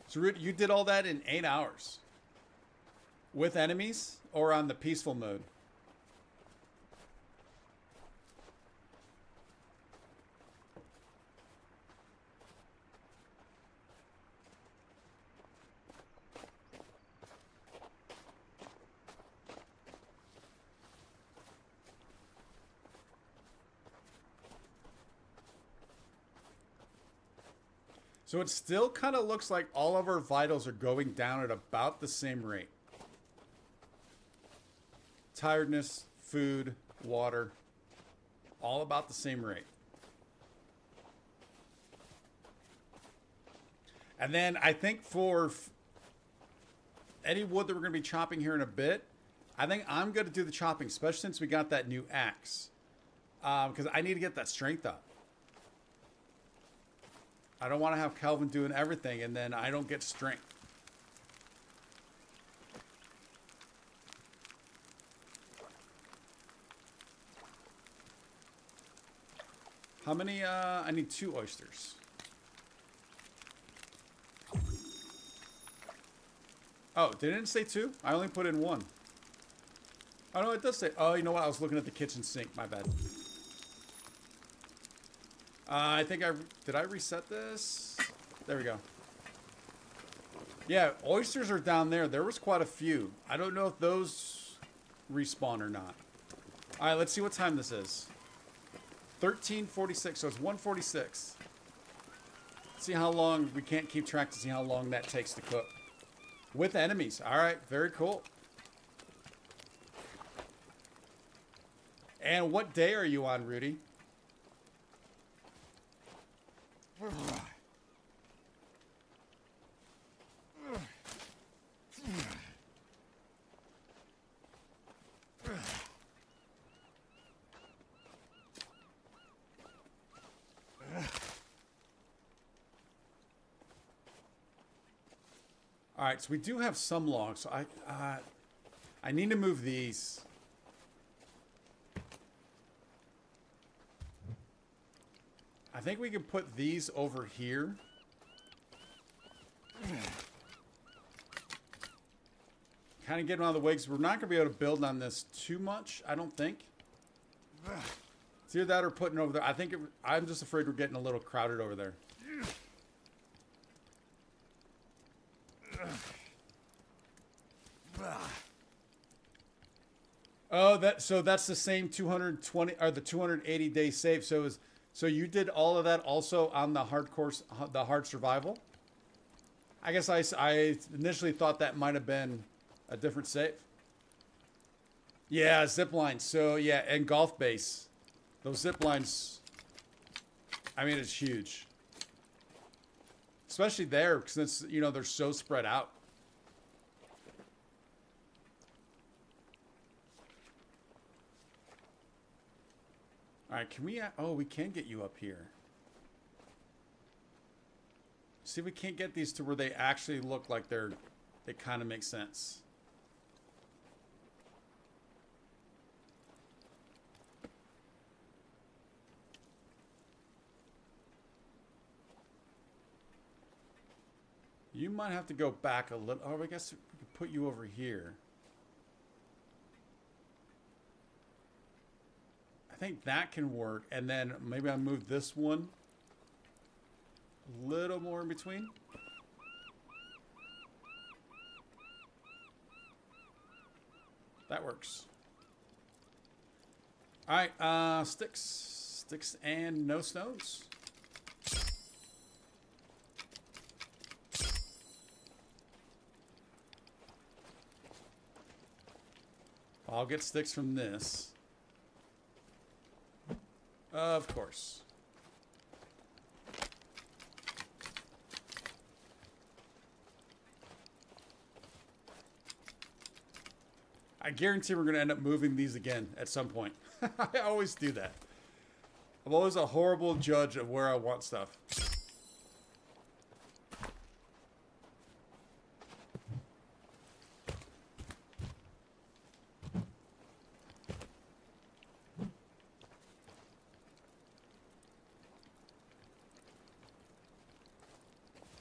So you did all that in 8 hours? With enemies or on the peaceful mode? So it still kind of looks like all of our vitals are going down at about the same rate. Tiredness, food, water, all about the same rate. And then I think for any wood that we're going to be chopping here in a bit, I think I'm going to do the chopping, especially since we got that new axe. Because I need to get that strength up. I don't want to have Kelvin doing everything and then I don't get strength. How many? I need 2 oysters. Oh, didn't it say 2? I only put in 1. Oh, no, it does say... Oh, you know what? I was looking at the kitchen sink. My bad. I think I... Did I reset this? There we go. Yeah, oysters are down there. There was quite a few. I don't know if those respawn or not. All right, let's see what time this is. 13:46, so it's 1:46. See how long... We can't keep track to see how long that takes to cook. With enemies. All right, very cool. And what day are you on, Rudy? All right, so we do have some logs. So I need to move these. I think we can put these over here. Kind of get them out of the way because we're not going to be able to build on this too much, I don't think. It's either that or putting over there. I think I'm just afraid we're getting a little crowded over there. Oh, so that's the same 220 or the 280 day save. So you did all of that also on the hard survival? I guess I initially thought that might have been a different save. Yeah, zip lines. So yeah, and golf base. Those zip lines, I mean, it's huge. Especially there, since, you know, they're so spread out. All right, can we... Oh, we can get you up here. See if we can't get these to where they actually look like they're... It kind of makes sense. You might have to go back a little... Oh, I guess we could put you over here. I think that can work, and then maybe I'll move this one a little more in between. That works. All right, sticks and no stones. I'll get sticks from this. Of course. I guarantee we're going to end up moving these again at some point. I always do that. I'm always a horrible judge of where I want stuff.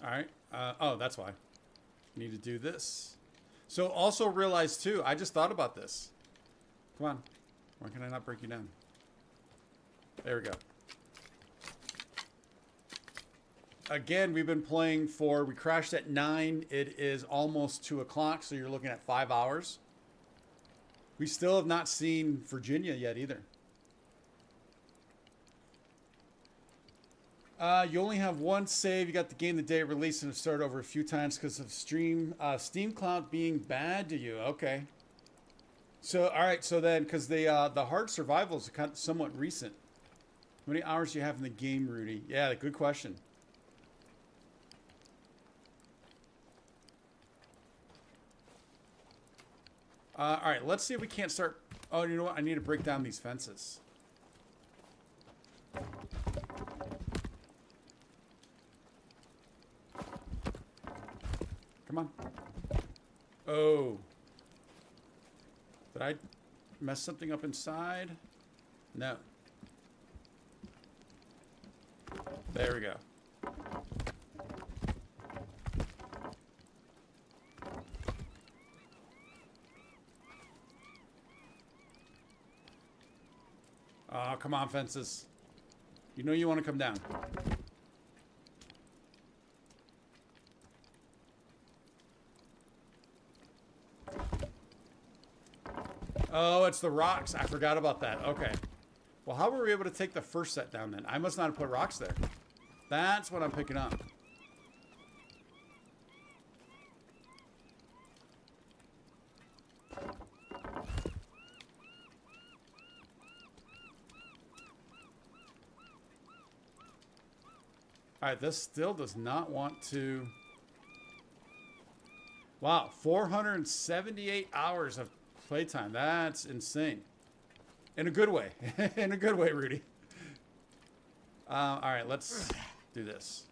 All right. Oh, that's why. Need to do this. So also realize too, I just thought about this. Come on. Why can I not break you down? There we go. Again, we've been playing we crashed at 9. It is almost 2 o'clock, so you're looking at 5 hours. We still have not seen Virginia yet either. You only have one save. You got the game the day it released and it started over a few times because of Steam Cloud being bad to you. Okay. So, all right. So then, because the hard survival is kind of somewhat recent. How many hours do you have in the game, Rudy? Yeah, good question. All right, let's see if we can't start. Oh, you know what? I need to break down these fences. Come on. Oh. Did I mess something up inside? No. There we go. Oh, come on, fences. You know you want to come down. Oh, it's the rocks. I forgot about that. Okay. Well, how were we able to take the first set down then? I must not have put rocks there. That's what I'm picking up. Alright, this still does not want to... Wow, 478 hours of playtime. That's insane. In a good way. In a good way, Rudy. Alright, let's do this.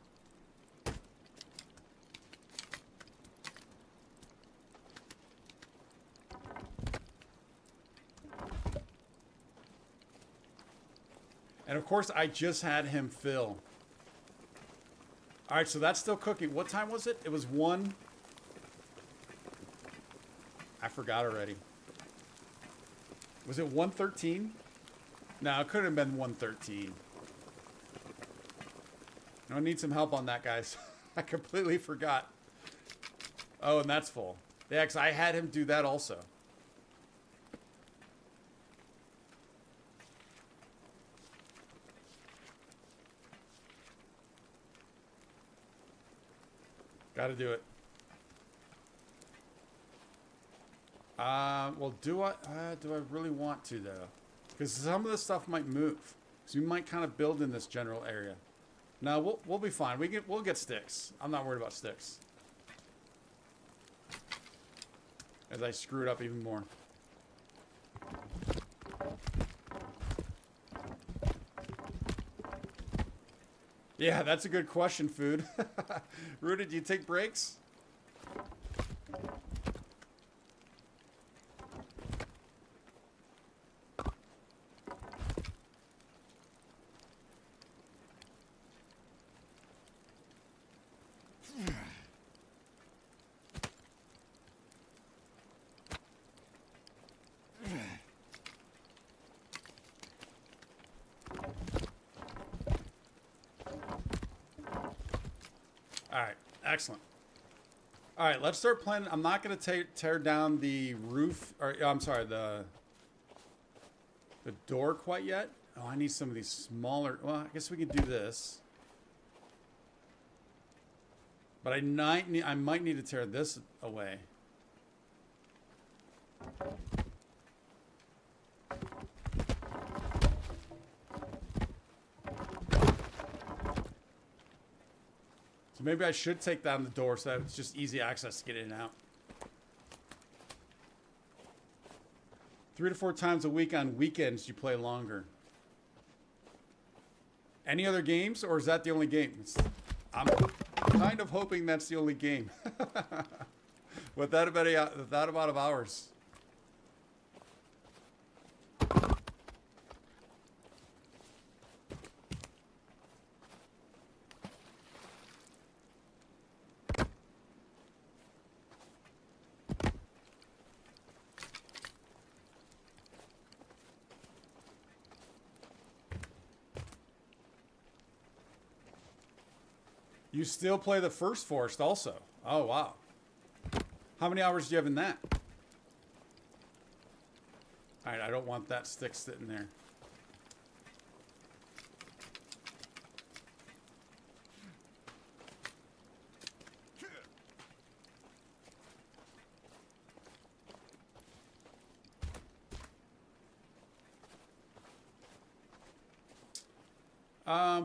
And of course, I just had him fill. Alright, so that's still cooking. What time was it? It was 1. I forgot already. Was it 1:13? No, it could have been 1:13. I need some help on that, guys. I completely forgot. Oh, and that's full. Yeah, because I had him do that also. Got to do it. Well, do I really want to, though? Because some of this stuff might move. So we might kind of build in this general area. No, we'll be fine. We'll get sticks. I'm not worried about sticks. As I screw it up even more. Yeah, that's a good question, Food. Rudy, do you take breaks? Alright, excellent. Alright, let's start planning. I'm not going to tear down the roof, or I'm sorry, the door quite yet. Oh, I need some of these smaller, well, I guess we could do this. But I might need to tear this away. So maybe I should take down the door so that it's just easy access to get in and out. 3 to 4 times a week on weekends you play longer. Any other games, or is that the only game? I'm kind of hoping that's the only game. With that amount of hours. You still play the first Forest also? Oh, wow. How many hours do you have in that? Alright, I don't want that stick sitting there.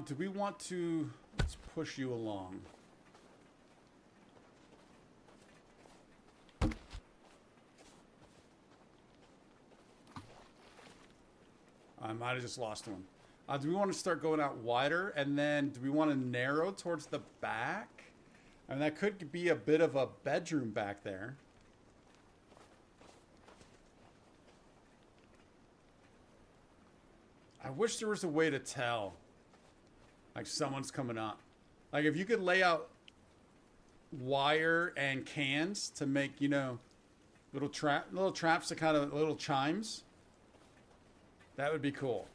Do we want to... Let's push you along. I might have just lost one. Do we want to start going out wider? And then do we want to narrow towards the back? I mean, that could be a bit of a bedroom back there. I wish there was a way to tell. Like someone's coming up. Like if you could lay out wire and cans to make, you know, little traps to kind of little chimes. That would be cool.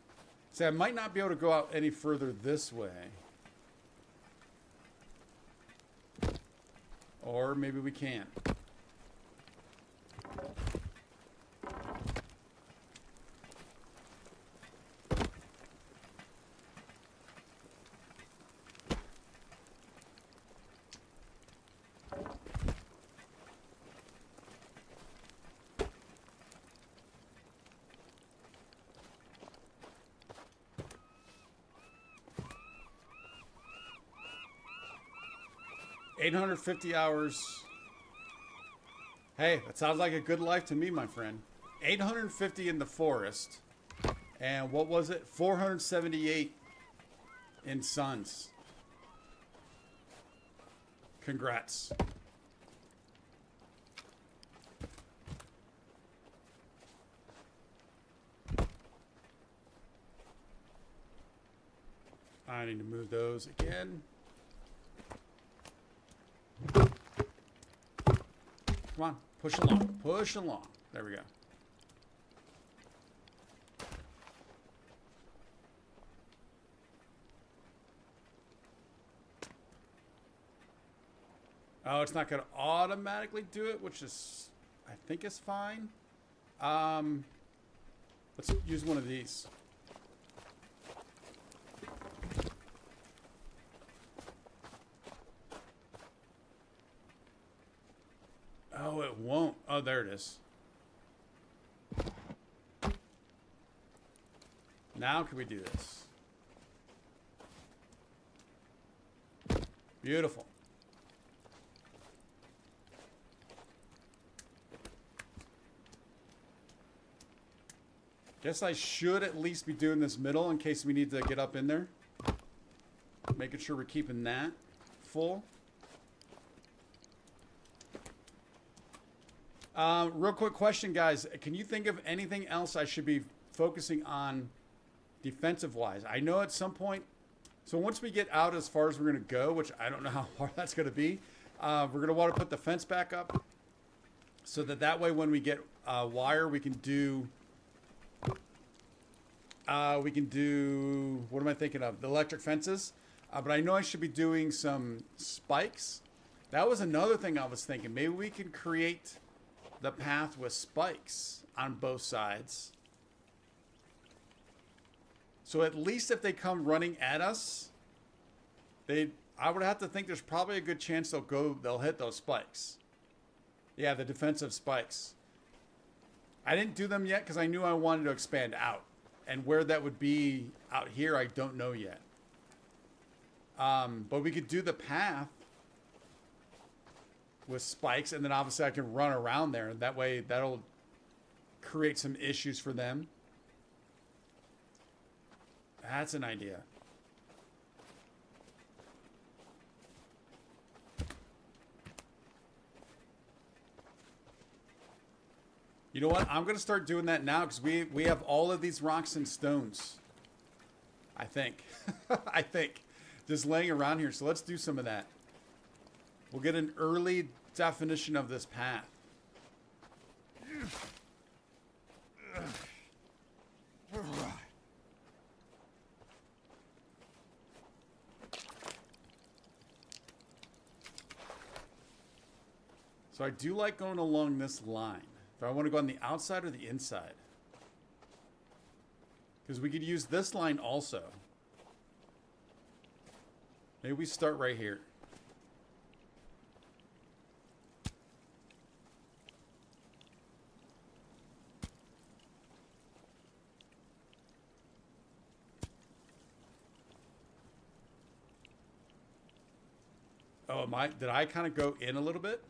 See, I might not be able to go out any further this way. Or maybe we can. $850 hours. Hey, that sounds like a good life to me, my friend. 850 in the forest. And what was it? 478 in suns. Congrats. I need to move those again. Come on, push along, push along. There we go. Oh, it's not going to automatically do it, which is, I think is fine. Let's use one of these. Oh, it won't. Oh, there it is. Now can we do this? Beautiful. Guess I should at least be doing this middle in case we need to get up in there. Making sure we're keeping that full. Real quick question, guys. Can you think of anything else I should be focusing on defensive-wise? I know at some point, so once we get out as far as we're going to go, which I don't know how far that's going to be, we're going to want to put the fence back up so that way when we get wire, we can do, what am I thinking of? The electric fences. But I know I should be doing some spikes. That was another thing I was thinking. Maybe we can create the path with spikes on both sides. So at least if they come running at us, I would have to think there's probably a good chance they'll hit those spikes. Yeah, the defensive spikes. I didn't do them yet because I knew I wanted to expand out. And where that would be out here, I don't know yet. But we could do the path with spikes, and then obviously I can run around there. That way, that'll create some issues for them. That's an idea. You know what? I'm going to start doing that now because we have all of these rocks and stones. I think. I think. Just laying around here. So let's do some of that. We'll get an early definition of this path. So I do like going along this line. Do I want to go on the outside or the inside? Because we could use this line also. Maybe we start right here. Oh, did I kind of go in a little bit?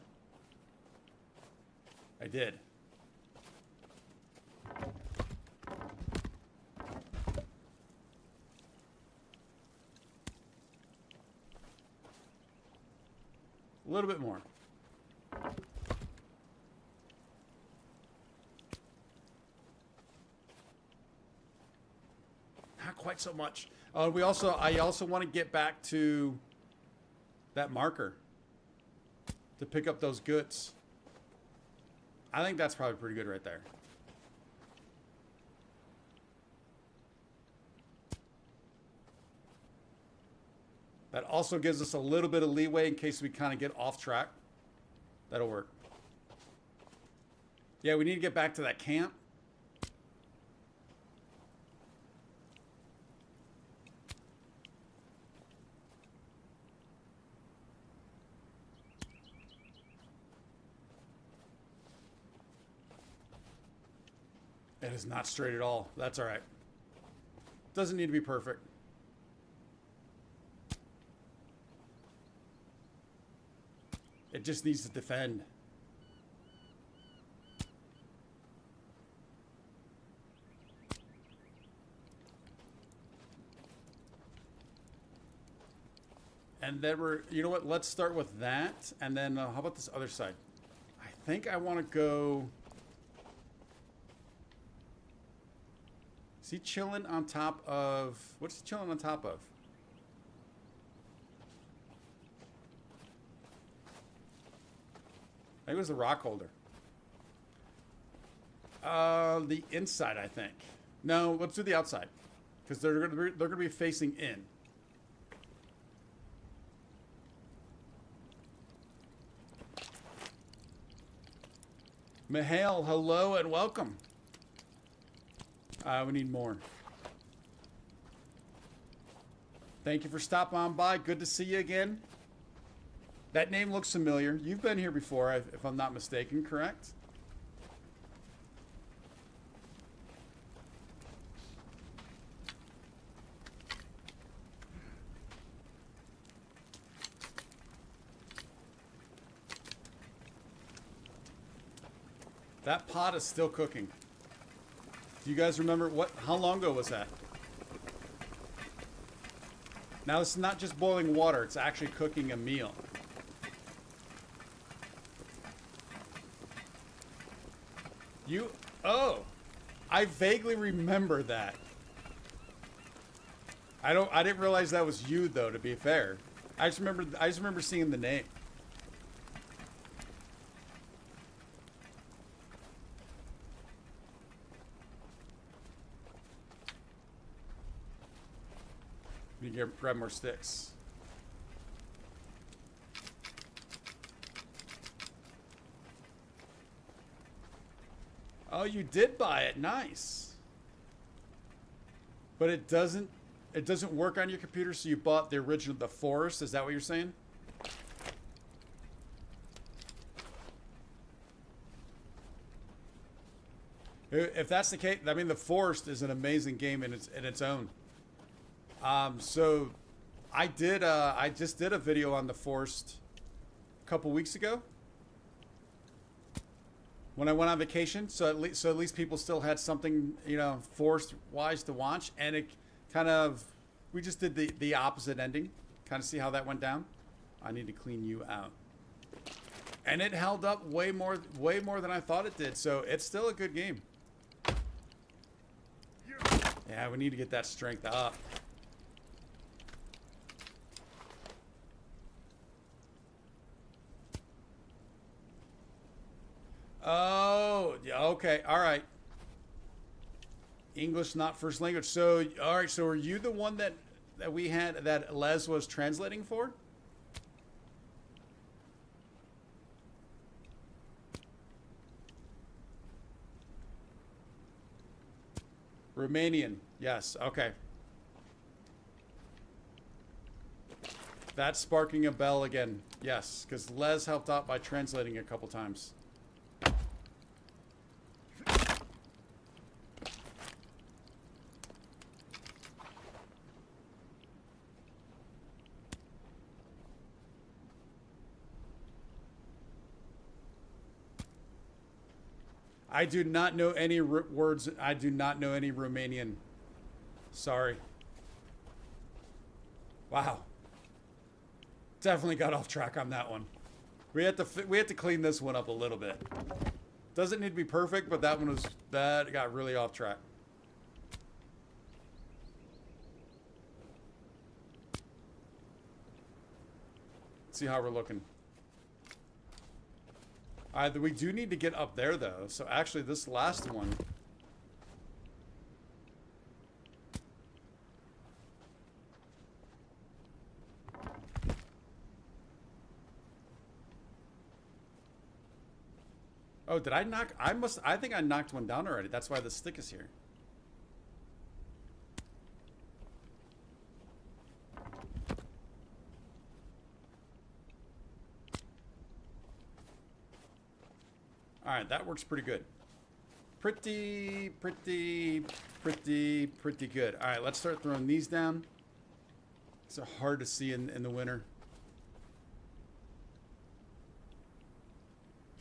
I did. A little bit more. Not quite so much. I also want to get back to that marker to pick up those goods. I think that's probably pretty good right there. That also gives us a little bit of leeway in case we kind of get off track. That'll work. Yeah, we need to get back to that camp. It is not straight at all. That's all right. Doesn't need to be perfect. It just needs to defend. And then you know what? Let's start with that. And then how about this other side? I think I want to go. Is he chilling on top of... What's he chilling on top of? I think it was the rock holder. The inside, I think. No, let's do the outside. Because they're gonna be facing in. Mihail, hello and welcome. We need more. Thank you for stopping on by. Good to see you again. That name looks familiar. You've been here before, if I'm not mistaken, correct? That pot is still cooking. Do you guys remember how long ago was that? Now this is not just boiling water, it's actually cooking a meal. Oh, I vaguely remember that. I didn't realize that was you though, to be fair. I just remember seeing the name. You grab more sticks. Oh, you did buy it. Nice. But it doesn't work on your computer, so you bought the original, the Forest. Is that what you're saying? If that's the case, I mean, the Forest is an amazing game in its own. So I just did a video on the Forest a couple weeks ago when I went on vacation. So at least people still had something, Forest wise to watch. And it kind of, we just did the opposite ending, kind of see how that went down. I need to clean you out. And it held up way more than I thought it did. So it's still a good game. Yeah, we need to get that strength up. Oh, yeah, okay, all right. English not first language. So, all right, so are you the one that we had, that Les was translating for? Romanian, yes, okay. That's sparking a bell again, yes, because Les helped out by translating a couple times. I do not know any words. I do not know any Romanian. Sorry. Wow. Definitely got off track on that one. we had to clean this one up a little bit. Doesn't need to be perfect, but that got really off track. Let's see how we're looking. We do need to get up there though. So actually this last one. Oh, did I knock? I think I knocked one down already. That's why the stick is here. All right, that works pretty good. Pretty good. All right, let's start throwing these down. It's hard to see in the winter.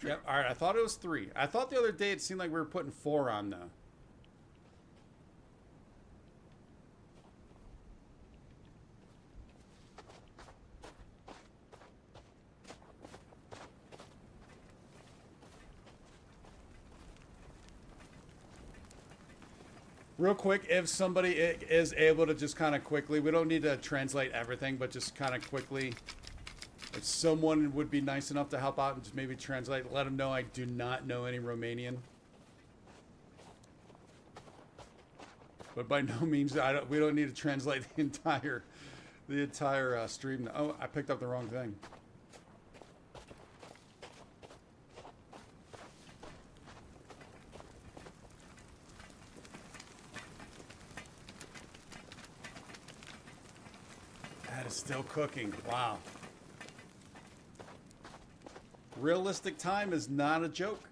Yep, all right, I thought it was 3. I thought the other day it seemed like we were putting 4 on, though. Real quick, if somebody is able to just kind of quickly, we don't need to translate everything, but just kind of quickly, if someone would be nice enough to help out and just maybe translate, let them know I do not know any Romanian. But by no means, we don't need to translate the entire stream. Oh, I picked up the wrong thing. That is still cooking. Wow. Realistic time is not a joke.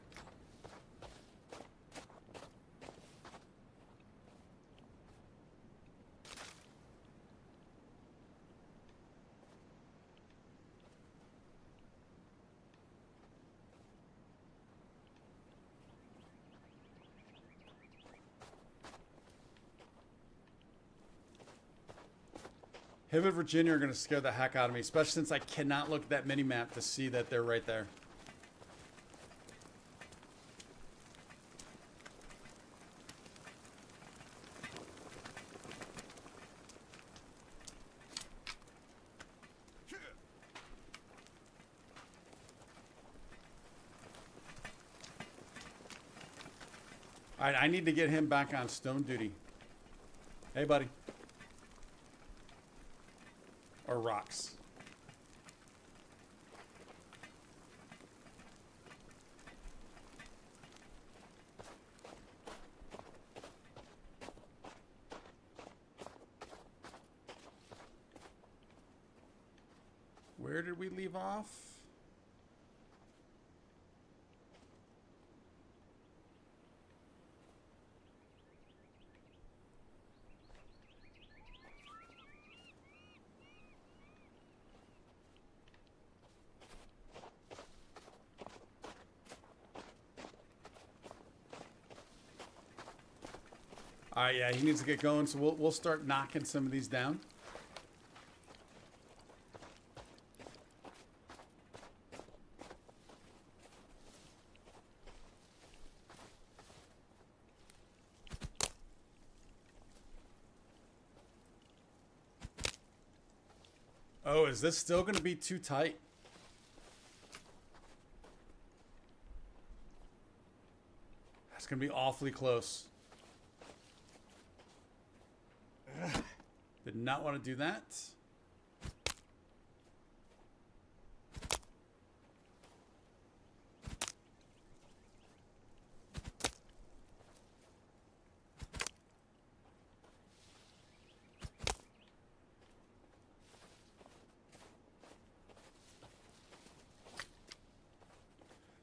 Him and Virginia are going to scare the heck out of me, especially since I cannot look at that mini-map to see that they're right there. All right, I need to get him back on stone duty. Hey, buddy. Or rocks. Where did we leave off? All right, yeah, he needs to get going, so we'll start knocking some of these down. Oh, is this still going to be too tight? That's going to be awfully close. Did not want to do that.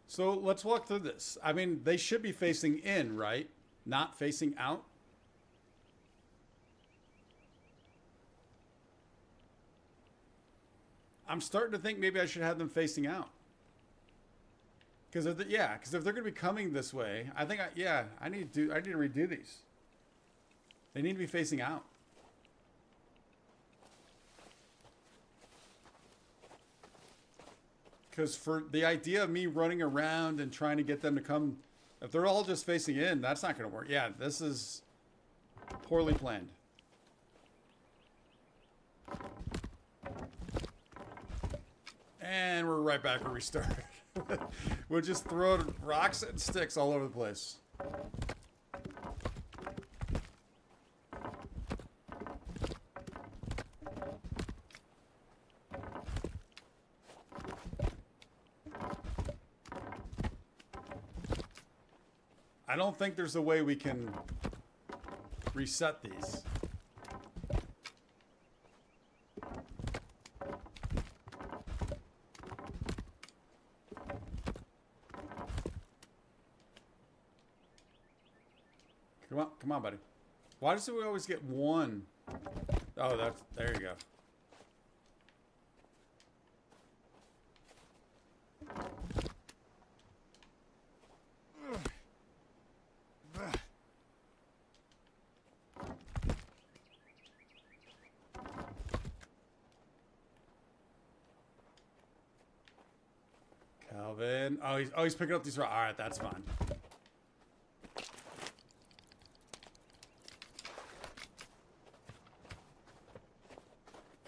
So let's walk through this. I mean, they should be facing in, right? Not facing out. I'm starting to think maybe I should have them facing out. Because if they're going to be coming this way, I think I need to redo these. They need to be facing out. Because for the idea of me running around and trying to get them to come, if they're all just facing in, that's not going to work. Yeah, this is poorly planned. And we're right back where we started. We'll just throw rocks and sticks all over the place. I don't think there's a way we can reset these. Come on, buddy. Why does we always get one? Oh, there you go. Calvin. Oh, he's picking up these rocks. All right, that's fine.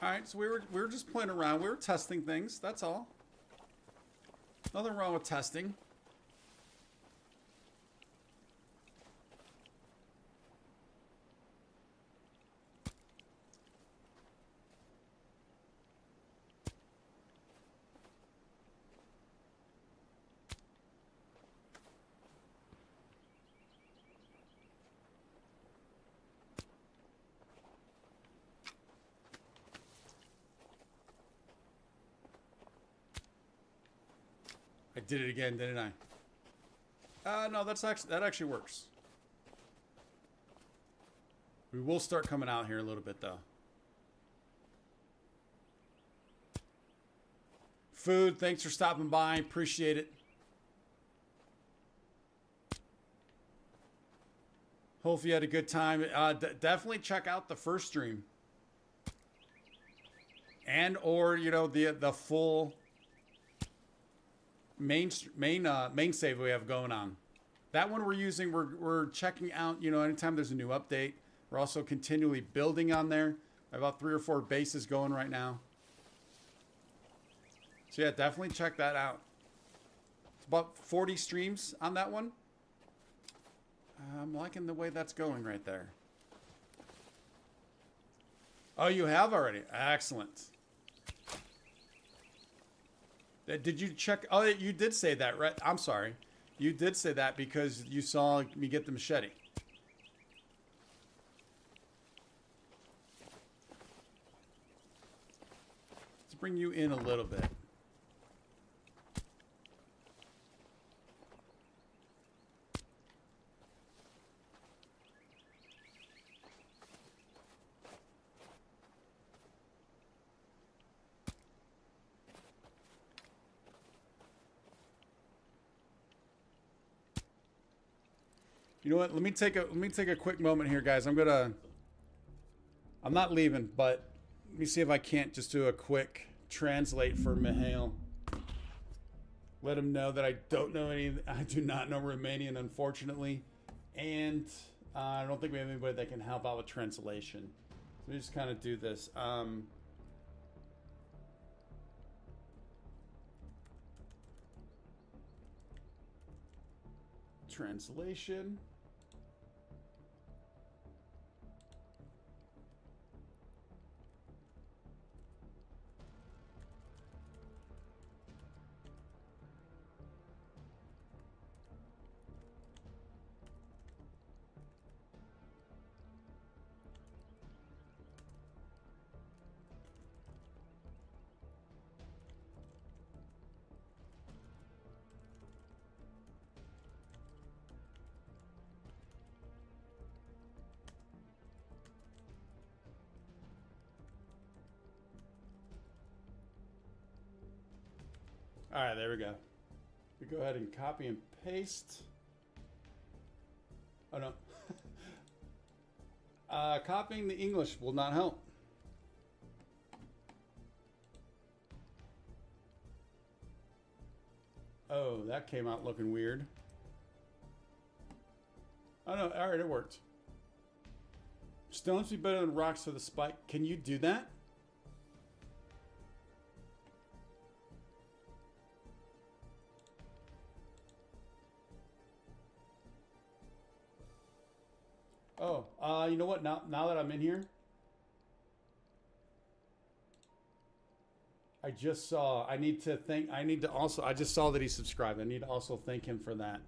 All right, so we were just playing around. We were testing things. That's all. Nothing wrong with testing. I did it again, didn't I? No, that actually works. We will start coming out here a little bit though. Food, thanks for stopping by. Appreciate it. Hope you had a good time. Definitely check out the first stream. And or, you know, the full main save we have going on. That one we're checking out, you know, anytime there's a new update. We're also continually building on there. I have about 3 or 4 bases going right now. So yeah, definitely check that out. It's about 40 streams on that one. I'm liking the way that's going right there. Oh, you have already? Excellent. Did you check? Oh, you did say that, right? I'm sorry. You did say that because you saw me get the machete. Let's bring you in a little bit. You know what? Let me take a quick moment here, guys. I'm not leaving, but let me see if I can't just do a quick translate for Mihail. Let him know that I do not know Romanian, unfortunately, and I don't think we have anybody that can help out with translation. So we just kind of do this. Translation. All right, there we go. We go ahead and copy and paste. Oh no. Copying the English will not help. that came out looking weird. Oh no, alright, it worked. Stones be better than rocks for the spike. Can you do that? Oh, you know what? Now that I'm in here, I just saw. I need to also. I just saw that he subscribed. I need to also thank him for that.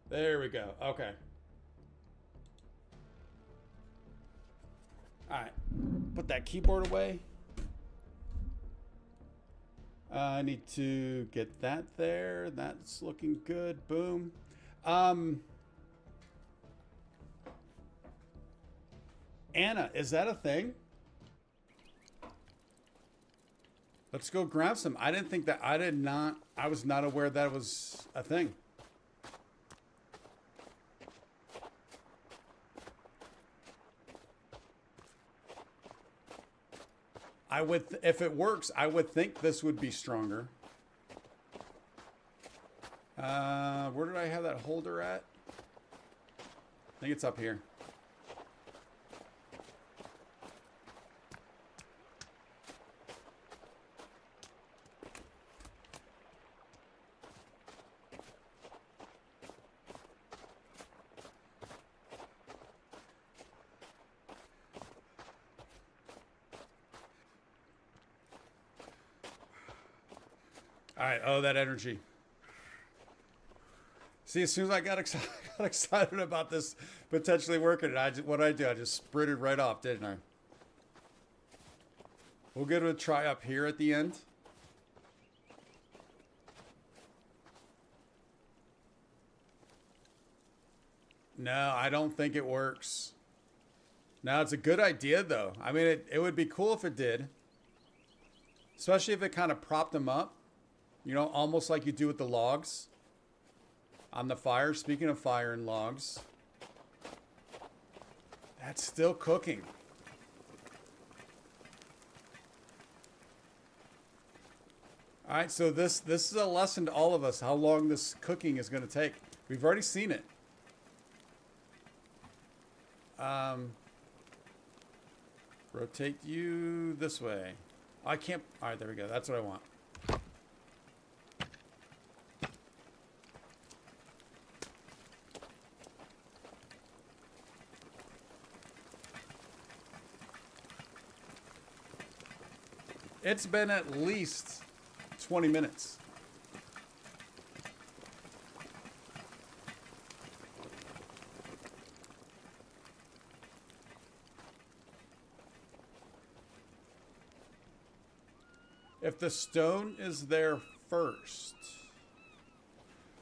There we go. Okay. Alright. Put that keyboard away. I need to get that there. That's looking good. Boom. Anna, is that a thing? Let's go grab some. I didn't think that. I was not aware that was a thing. I would, if it works, I would think this would be stronger. Where did I have that holder at? I think it's up here. All right. Oh, that energy. See, as soon as I got excited about this potentially working, what I just sprinted right off, didn't I? We'll give it a try up here at the end. No, I don't think it works. No, it's a good idea, though. I mean, it would be cool if it did. Especially if it kind of propped them up. You know, almost like you do with the logs on the fire. Speaking of fire and logs, that's still cooking. All right, so this is a lesson to all of us, how long this cooking is going to take. We've already seen it. Rotate you this way. I can't. All right, there we go. That's what I want. It's been at least 20 minutes. If the stone is there first.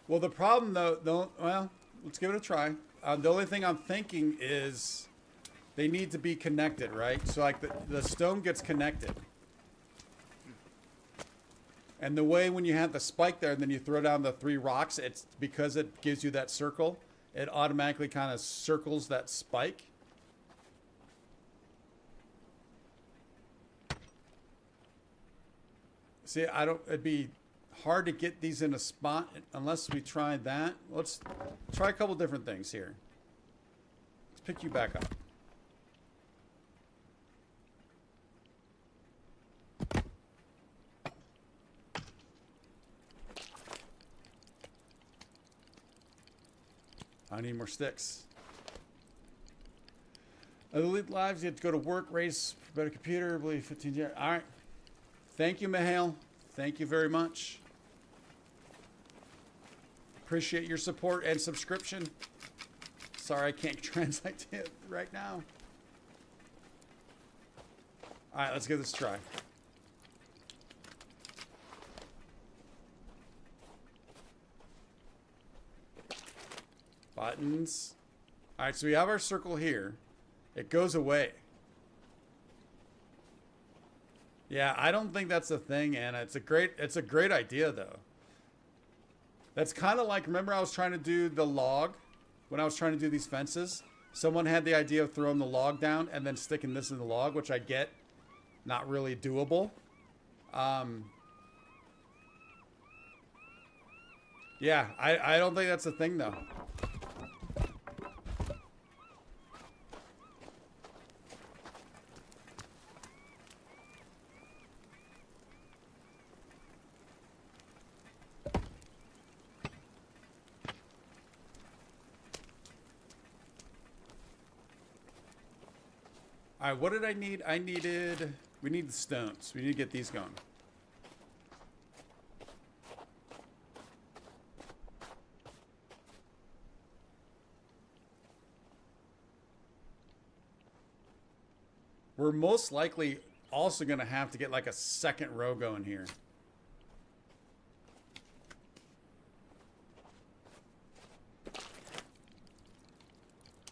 Well, the problem though, well, let's give it a try. The only thing I'm thinking is they need to be connected, right? So like the stone gets connected. And the way when you have the spike there and then you throw down the 3 rocks, it's because it gives you that circle. It automatically kind of circles that spike. See, it'd be hard to get these in a spot unless we try that. Let's try a couple different things here. Let's pick you back up. I need more sticks. Elite lives, you have to go to work, raise better computer, I believe 15 years. All right. Thank you, Mihail. Thank you very much. Appreciate your support and subscription. Sorry, I can't translate it right now. All right, let's give this a try. Buttons. All right, so we have our circle here. It goes away. Yeah, I don't think that's a thing, Anna. It's a great idea though. That's kind of like, remember I was trying to do the log when I was trying to do these fences? Someone had the idea of throwing the log down and then sticking this in the log, which I get, not really doable. Yeah, I don't think that's a thing though. All right, what did I need? We need the stones. We need to get these going. We're most likely also going to have to get like a second row going here.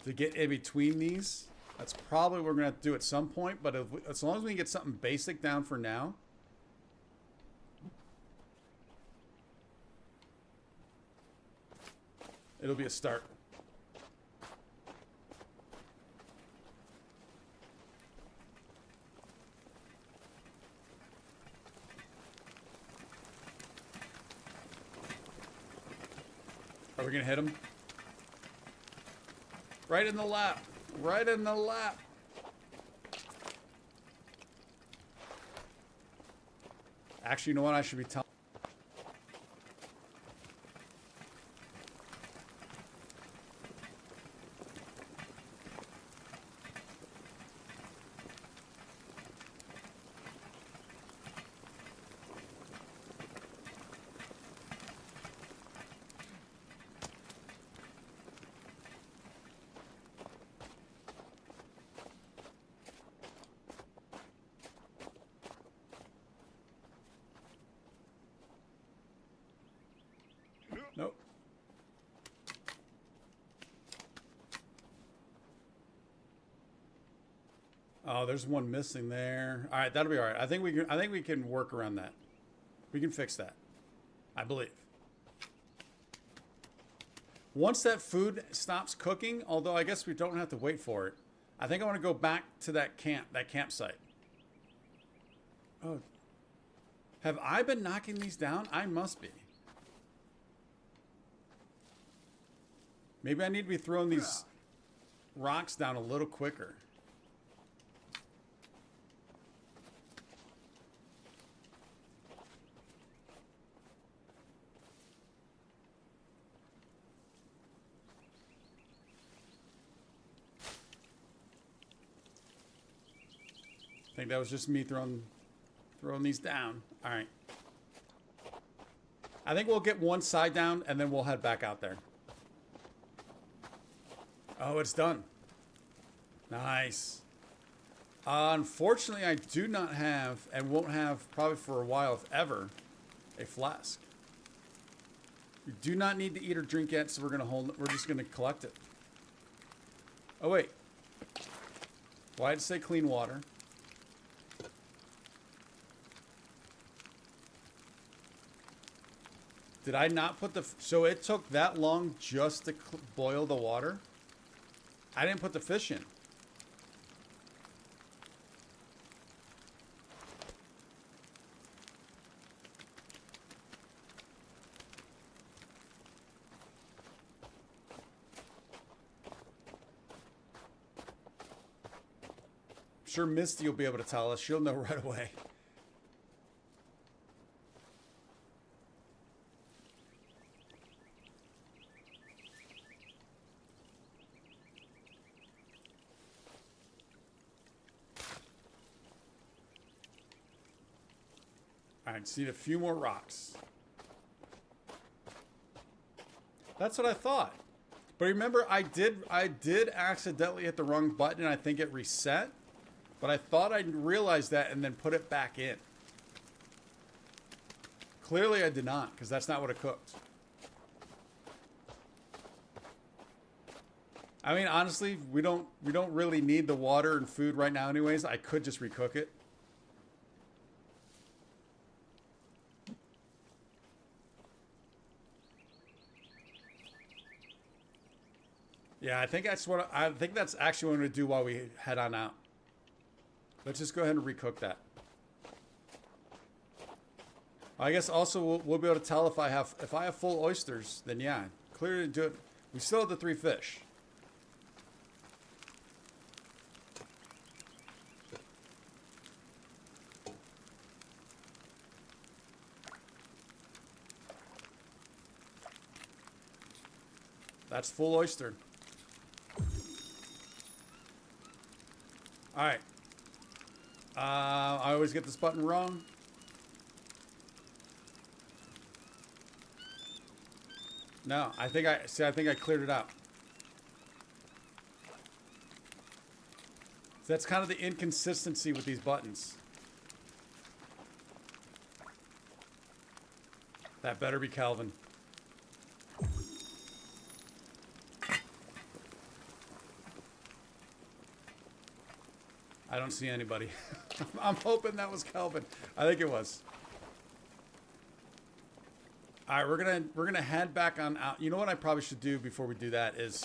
To get in between these. That's probably what we're going to have to do at some point, but as long as we can get something basic down for now. It'll be a start. Are we going to hit him? Right in the lap. Right in the lap. Actually, you know what? I should be telling. Nope. Oh, there's one missing there. All right, that'll be all right. I think we can work around that. We can fix that. I believe. Once that food stops cooking, although I guess we don't have to wait for it, I think I want to go back to that campsite. Oh. Have I been knocking these down? I must be. Maybe I need to be throwing these rocks down a little quicker. I think that was just me throwing these down. All right. I think we'll get one side down and then we'll head back out there. Oh, it's done. Nice. Unfortunately, I do not have, and won't have probably for a while, if ever, a flask. We do not need to eat or drink yet, so we're just gonna collect it. Oh wait. Why did it say clean water? Did I not put the... So it took that long just to boil the water? I didn't put the fish in. I'm sure Misty will be able to tell us. She'll know right away. I just need a few more rocks. That's what I thought. But remember, I did accidentally hit the wrong button and I think it reset. But I thought I'd realized that and then put it back in. Clearly I did not, because that's not what it cooked. I mean, honestly, we don't really need the water and food right now anyways. I could just recook it. Yeah, I think that's actually what I'm gonna do while we head on out. Let's just go ahead and recook that. I guess also we'll be able to tell if I have full oysters, then yeah, clearly do it. We still have the 3 fish. That's full oyster. All right. I always get this button wrong. No, I think I cleared it out. That's kind of the inconsistency with these buttons. That better be Calvin. I don't see anybody. I'm hoping that was Calvin. I think it was. All right, we're gonna head back on out. You know what I probably should do before we do that is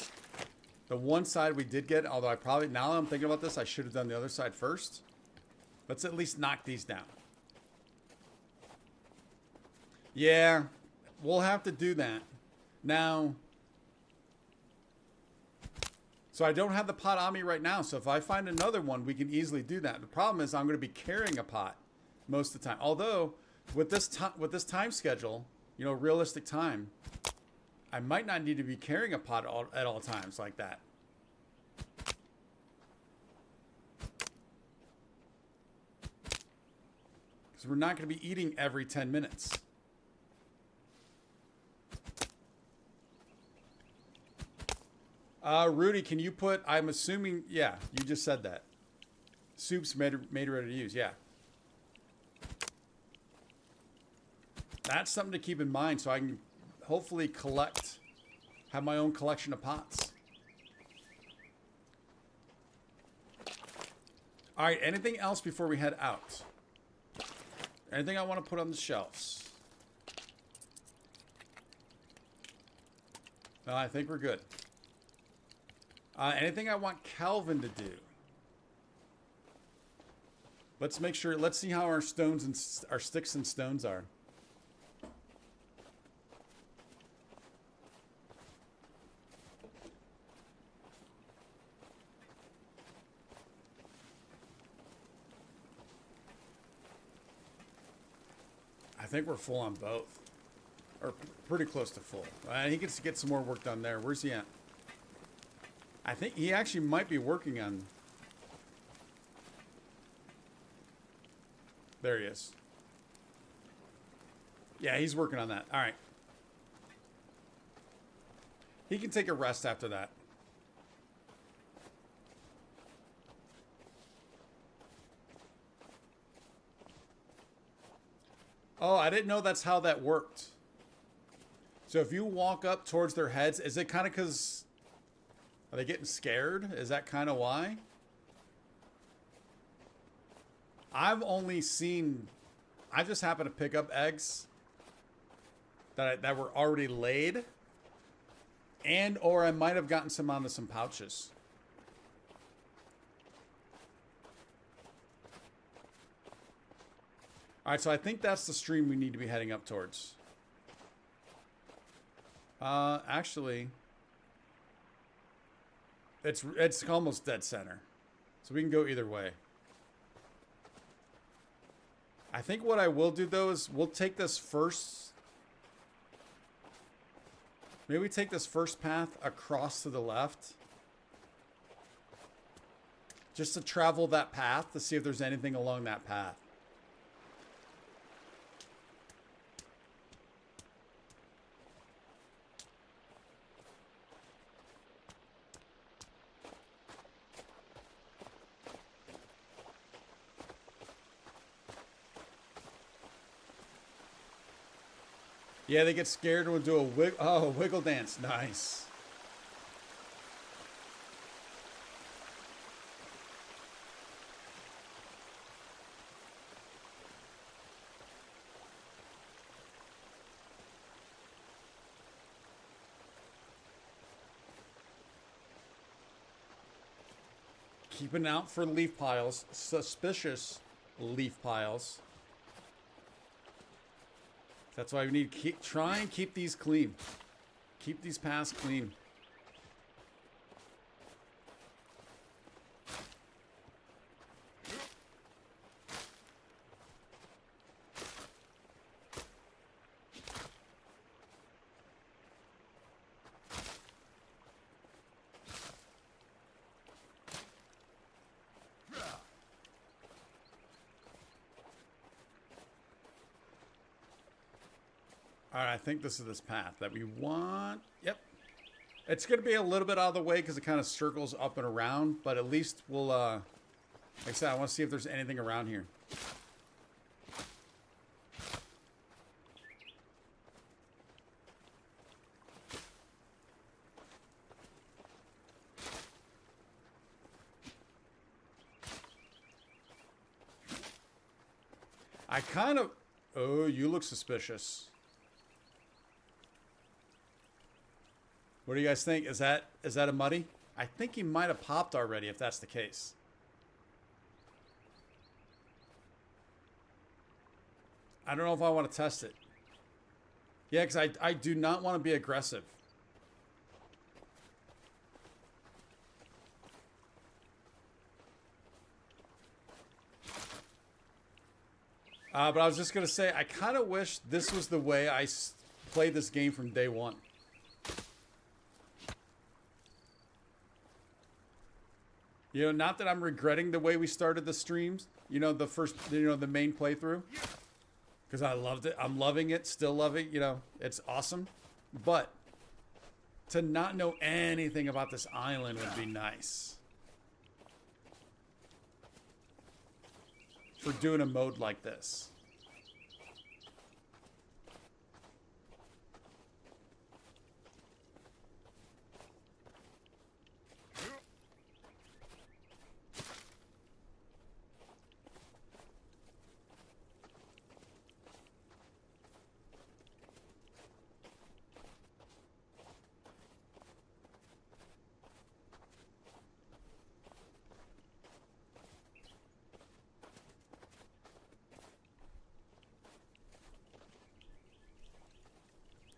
the one side we did get. Although now that I'm thinking about this, I should have done the other side first. Let's at least knock these down. Yeah, we'll have to do that now. So I don't have the pot on me right now. So if I find another one, we can easily do that. The problem is I'm going to be carrying a pot most of the time. Although with this time schedule, you know, realistic time, I might not need to be carrying a pot at all times like that. Because we're not going to be eating every 10 minutes. Rudy, can you put, I'm assuming, yeah, you just said that. Soup's made ready to use, yeah. That's something to keep in mind so I can hopefully have my own collection of pots. All right, anything else before we head out? Anything I want to put on the shelves? No, I think we're good. Anything I want Calvin to do? Let's make sure. Let's see how our stones and our sticks and stones are. I think we're full on both, or pretty close to full. He gets to get some more work done there. Where's he at? I think he actually might be working on... There he is. Yeah, he's working on that. All right. He can take a rest after that. Oh, I didn't know that's how that worked. So if you walk up towards their heads, is it kind of because... Are they getting scared? Is that kind of why? I've only seen... I just happened to pick up eggs that were already laid. Or I might have gotten some onto some pouches. Alright, so I think that's the stream we need to be heading up towards. Actually... It's almost dead center. So we can go either way. I think what I will do though is we'll take this first. Maybe we take this first path across to the left. Just to travel that path to see if there's anything along that path. Yeah, they get scared and will do a wiggle dance. Nice. Keeping out for leaf piles. Suspicious leaf piles. That's why we need to try and keep these clean. Keep these paths clean. All right, I think this is this path that we want. Yep. It's going to be a little bit out of the way because it kind of circles up and around, but at least we'll, like I said, I want to see if there's anything around here. I kind of... Oh, you look suspicious. What do you guys think? Is that a muddy? I think he might have popped already if that's the case. I don't know if I want to test it. Yeah, because I do not want to be aggressive. But I was just going to say, I kind of wish this was the way I played this game from day one. You know, not that I'm regretting the way we started the streams. You know, the main playthrough. Because I loved it. I'm loving it. Still loving it. You know, it's awesome. But to not know anything about this island would be nice. For doing a mode like this.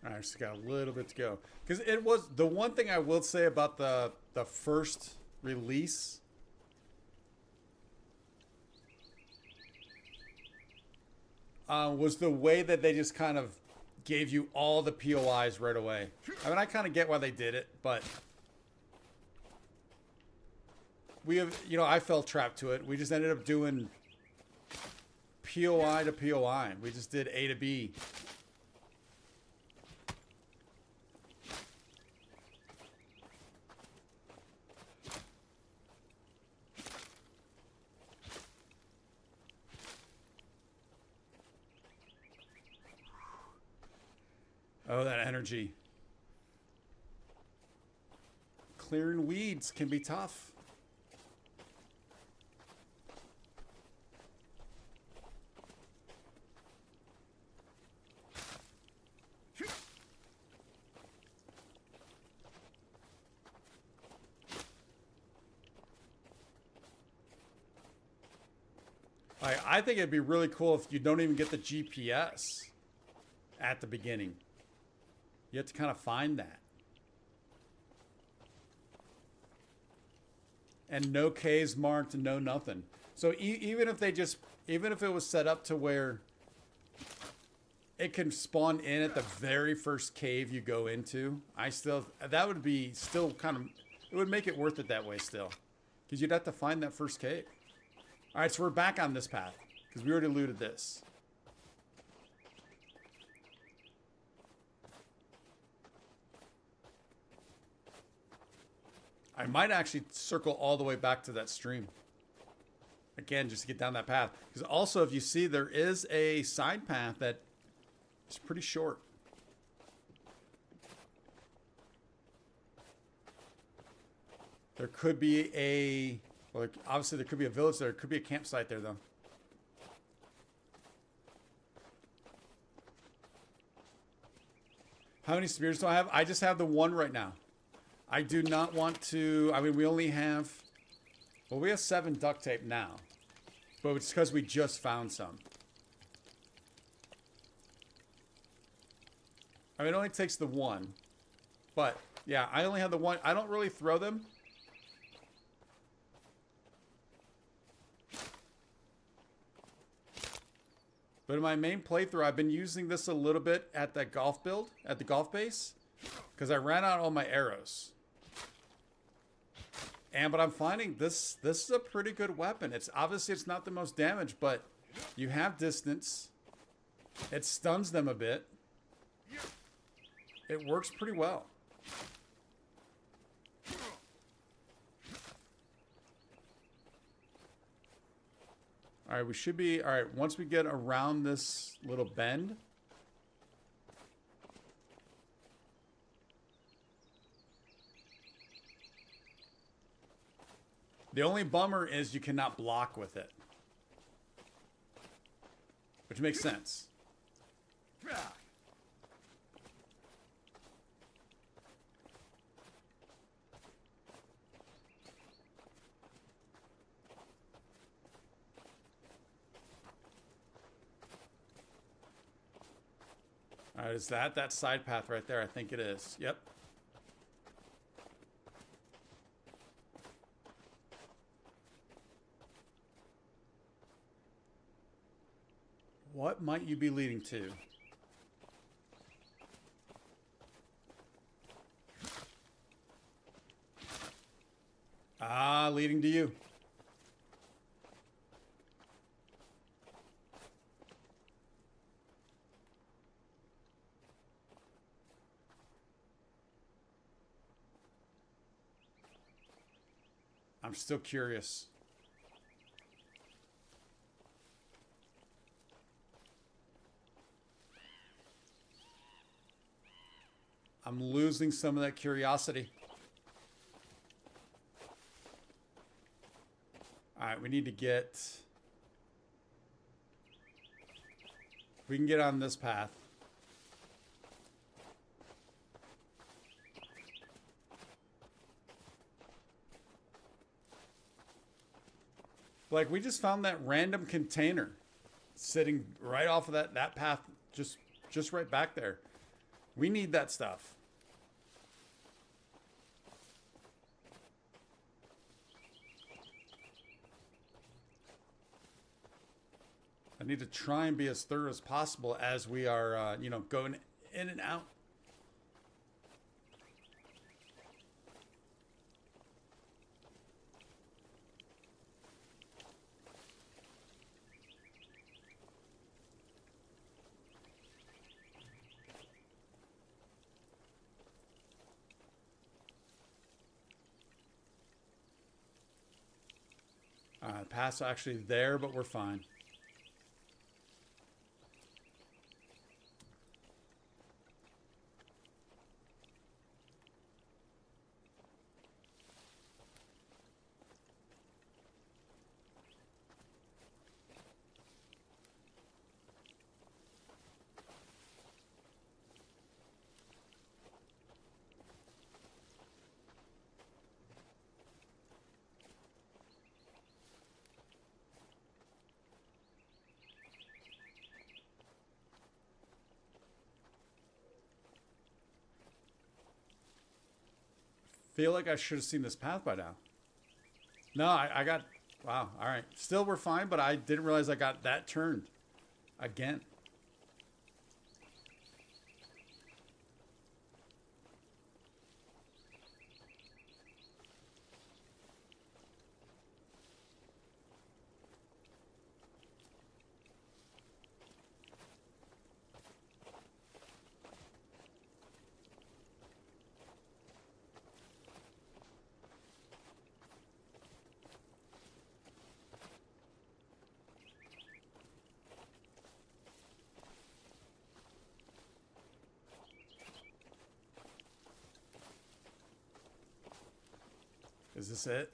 I just got a little bit to go. Because it was... The one thing I will say about the first release... was the way that they just kind of gave you all the POIs right away. I mean, I kind of get why they did it, but... We have... You know, I fell trapped to it. We just ended up doing... POI to POI. We just did A to B. Oh, that energy. Clearing weeds can be tough. I think it'd be really cool if you don't even get the GPS at the beginning. You have to kind of find that. And no K's marked and no nothing. So even if it was set up to where it can spawn in at the very first cave you go into, that would be still kind of, it would make it worth it that way still. Because you'd have to find that first cave. All right, so we're back on this path because we already looted this. I might actually circle all the way back to that stream. Again, just to get down that path. Because also, if you see, there is a side path that is pretty short. There could be well, obviously there could be a village there. There could be a campsite there, though. How many spears do I have? I just have the one right now. I do not want to... I mean, we only have Well, we have 7 duct tape now. But it's because we just found some. I mean, it only takes the 1. But, yeah, I only have the 1. I don't really throw them. But in my main playthrough, I've been using this a little bit at that golf build, at the golf base. Because I ran out all my arrows. But I'm finding this is a pretty good weapon. It's obviously it's not the most damage, but you have distance. It stuns them a bit. It works pretty well. All right, we should be... All right, once we get around this little bend... The only bummer is you cannot block with it. Which makes sense. Alright, is that side path right there? I think it is. Yep. What might you be leading to? Ah, leading to you. I'm still curious. I'm losing some of that curiosity. All right, we need to get... We can get on this path. Like, we just found that random container sitting right off of that path, just right back there. We need that stuff. I need to try and be as thorough as possible as we are, you know, going in and out. Path's actually there, but we're fine. Feel like I should have seen this path by now. No, I got... Wow, all right. Still, we're fine, but I didn't realize I got that turned again. Is this it?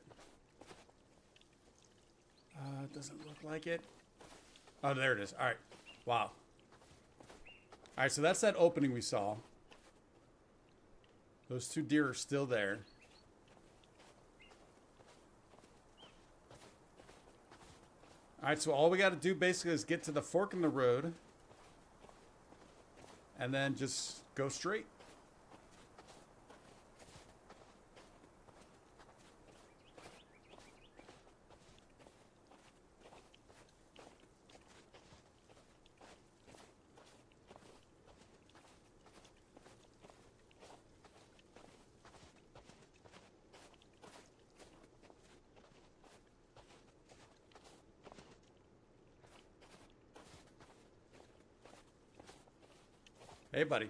It doesn't look like it. Oh, there it is. All right. Wow. All right, so that's that opening we saw. Those 2 deer are still there. All right, so all we got to do basically is get to the fork in the road and then just go straight. Hey, buddy.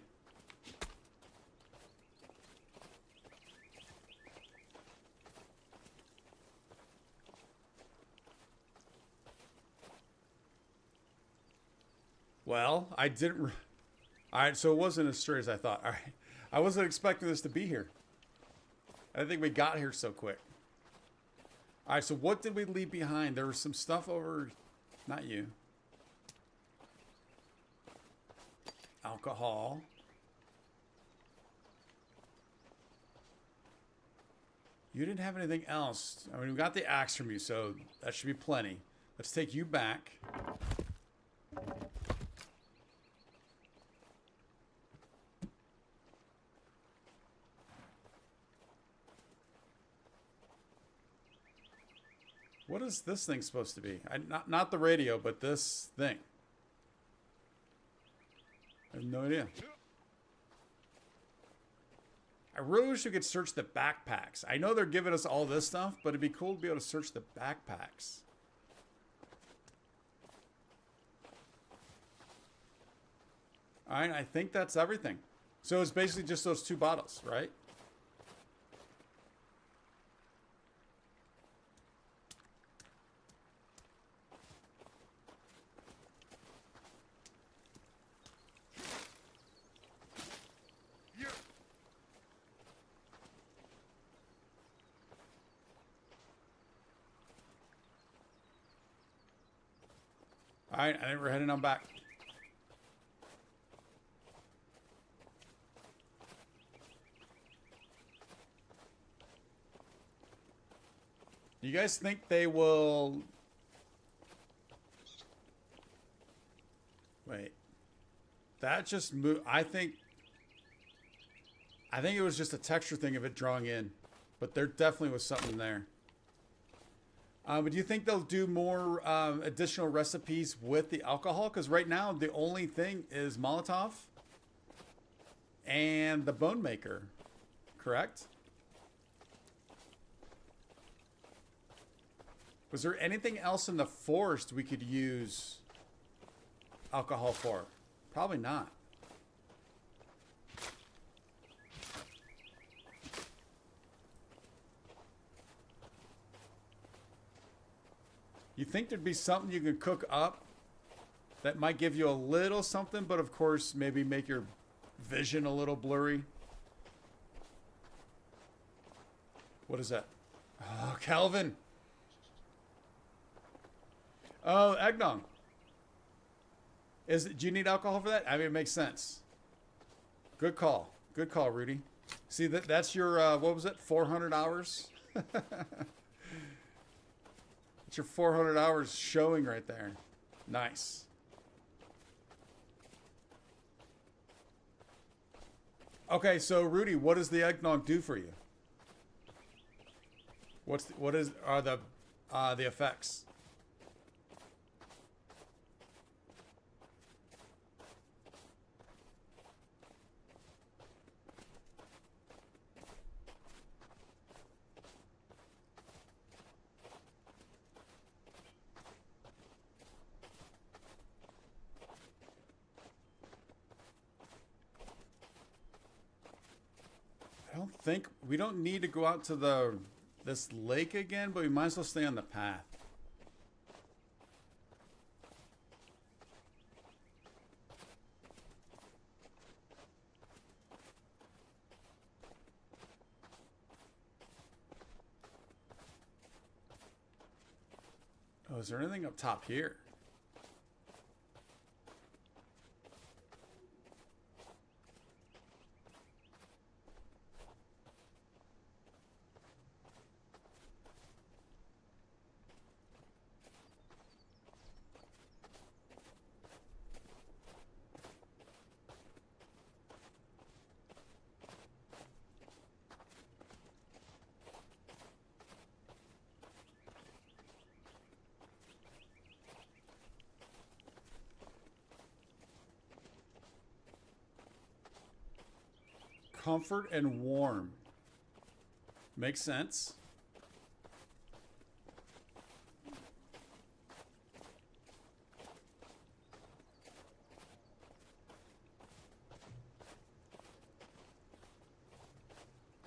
Well, I didn't. All right, so it wasn't as straight as I thought. All right, I wasn't expecting this to be here. I didn't think we got here so quick. All right, so what did we leave behind? There was some stuff over. Not you. Alcohol. You didn't have anything else. I mean, we got the axe from you, so that should be plenty. Let's take you back. What is this thing supposed to be? Not the radio, but this thing. I have no idea. I really wish we could search the backpacks. I know they're giving us all this stuff, but it'd be cool to be able to search the backpacks. All right, I think that's everything. So it's basically just those two bottles, right? All right, I think we're heading on back. Do you guys think they will... Wait. That just moved... I think it was just a texture thing of it drawing in. But there definitely was something there. But do you think they'll do more additional recipes with the alcohol? Because right now, the only thing is Molotov and the Bone Maker. Correct? Was there anything else in the forest we could use alcohol for? Probably not. You think there'd be something you can cook up that might give you a little something, but of course, maybe make your vision a little blurry? What is that? Oh, Calvin. Oh, eggnog. Do you need alcohol for that? I mean, it makes sense. Good call. Good call, Rudy. See, that's your, what was it, 400 hours? It's your 400 hours showing right there. Nice. Okay, so Rudy, what does the eggnog do for you? What are the effects? I don't think we don't need to go out to this lake again, but we might as well stay on the path. Oh, is there anything up top here? Comfort and warm. Makes sense.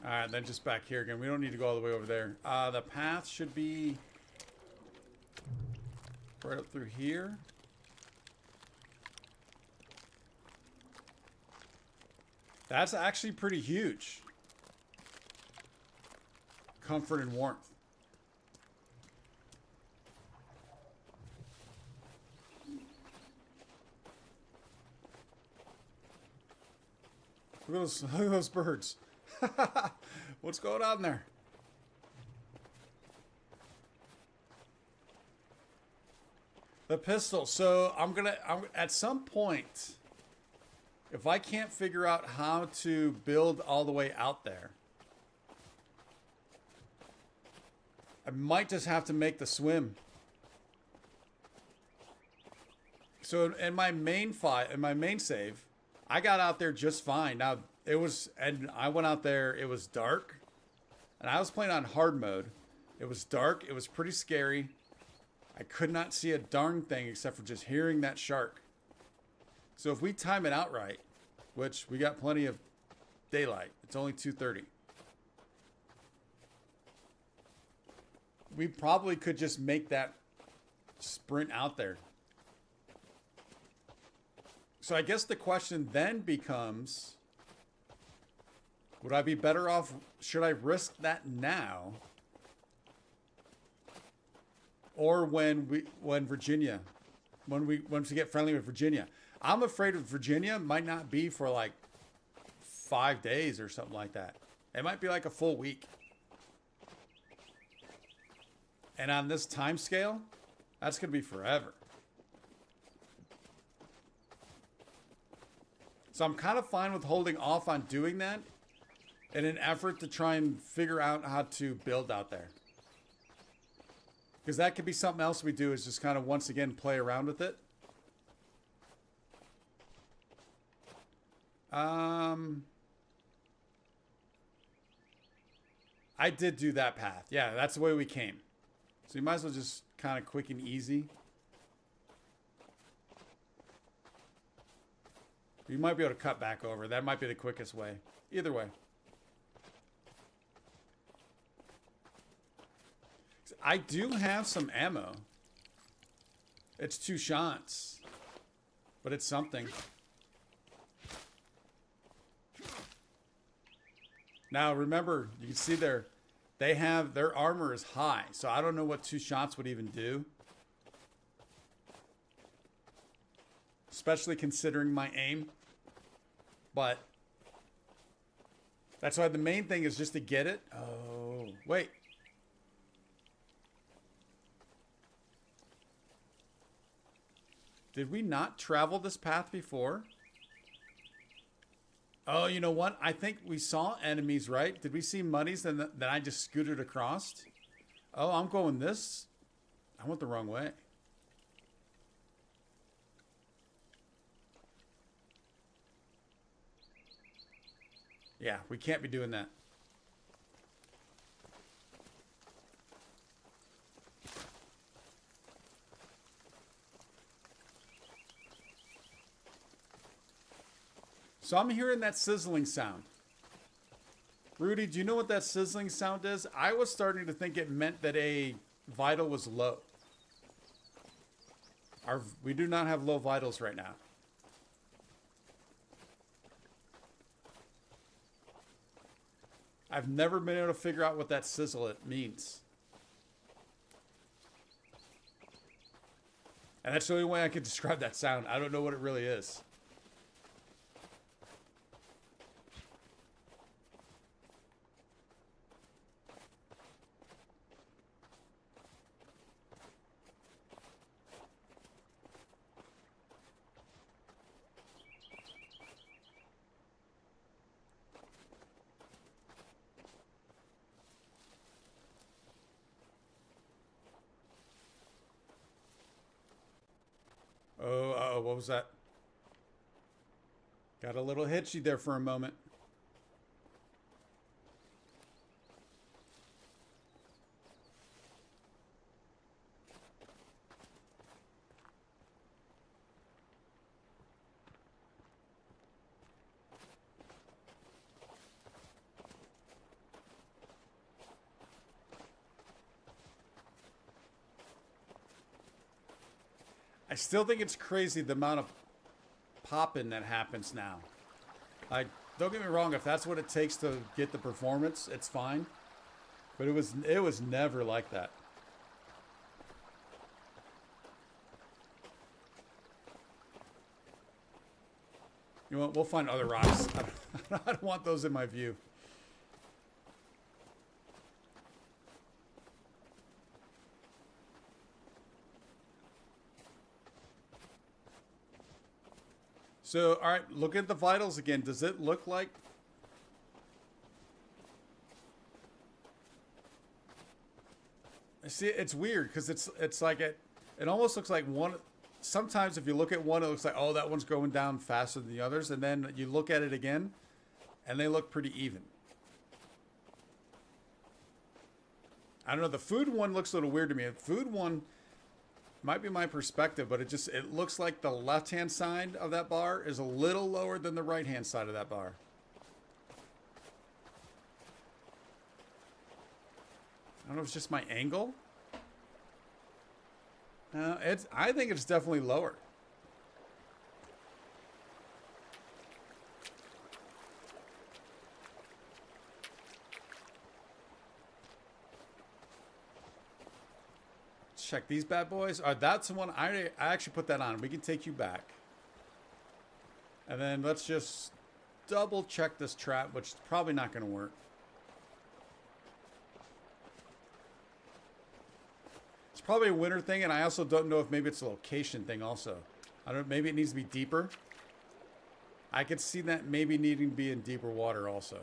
All right, then just back here again. We don't need to go all the way over there. The path should be right up through here. That's actually pretty huge. Comfort and warmth. Look at those birds. What's going on there? The pistol. So I'm at some point, if I can't figure out how to build all the way out there, I might just have to make the swim. So in my main save, I got out there just fine. Now I went out there, it was dark, and I was playing on hard mode. It was dark, it was pretty scary. I could not see a darn thing except for just hearing that shark. So if we time it out right, which we got plenty of daylight, it's only 2:30. We probably could just make that sprint out there. So I guess the question then becomes, would I be better off, should I risk that now? Or once we get friendly with Virginia. I'm afraid of Virginia might not be for like 5 days or something like that. It might be like a full week. And on this time scale, that's going to be forever. So I'm kind of fine with holding off on doing that in an effort to try and figure out how to build out there. Because that could be something else we do, is just kind of once again play around with it. I did do that path. Yeah, that's the way we came. So you might as well just kind of quick and easy. You might be able to cut back over. That might be the quickest way. Either way. I do have some ammo. It's 2 shots. But it's something. Now remember, you can see their armor is high. So I don't know what 2 shots would even do. Especially considering my aim. But that's why the main thing is just to get it. Oh, wait. Did we not travel this path before? Oh, you know what? I think we saw enemies, right? Did we see muddies and then I just scooted across? Oh, I'm going this. I went the wrong way. Yeah, we can't be doing that. So I'm hearing that sizzling sound. Rudy, do you know what that sizzling sound is? I was starting to think it meant that a vital was low. We do not have low vitals right now. I've never been able to figure out what that sizzle it means. And that's the only way I can describe that sound. I don't know what it really is. What was that? Got a little hitchy there for a moment. I still think it's crazy the amount of popping that happens now. Like, don't get me wrong, if that's what it takes to get the performance, it's fine. But it was never like that. You know what? We'll find other rocks. I don't want those in my view. So, all right, look at the vitals again. Does it look like... See, it's weird because it's like it almost looks like one... Sometimes if you look at one, it looks like, oh, that one's going down faster than the others. And then you look at it again, and they look pretty even. I don't know. The food one looks a little weird to me. The food one might be my perspective, but it looks like the left-hand side of that bar is a little lower than the right-hand side of that bar. I don't know if it's just my angle. I think it's definitely lower. Let's check these bad boys. That's the one I actually put that on. We can take you back. And then let's just double check this trap, which is probably not going to work. It's probably a winter thing, and I also don't know if maybe it's a location thing also. I don't. Maybe it needs to be deeper. I could see that maybe needing to be in deeper water also.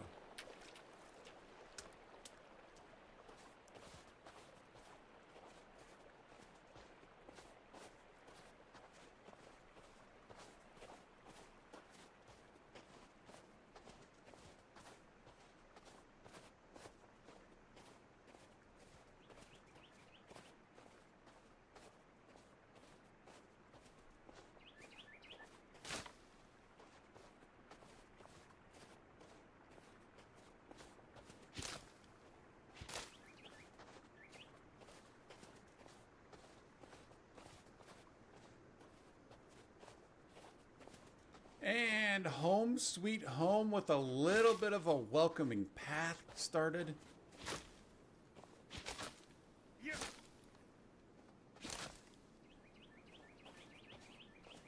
And home sweet home with a little bit of a welcoming path started.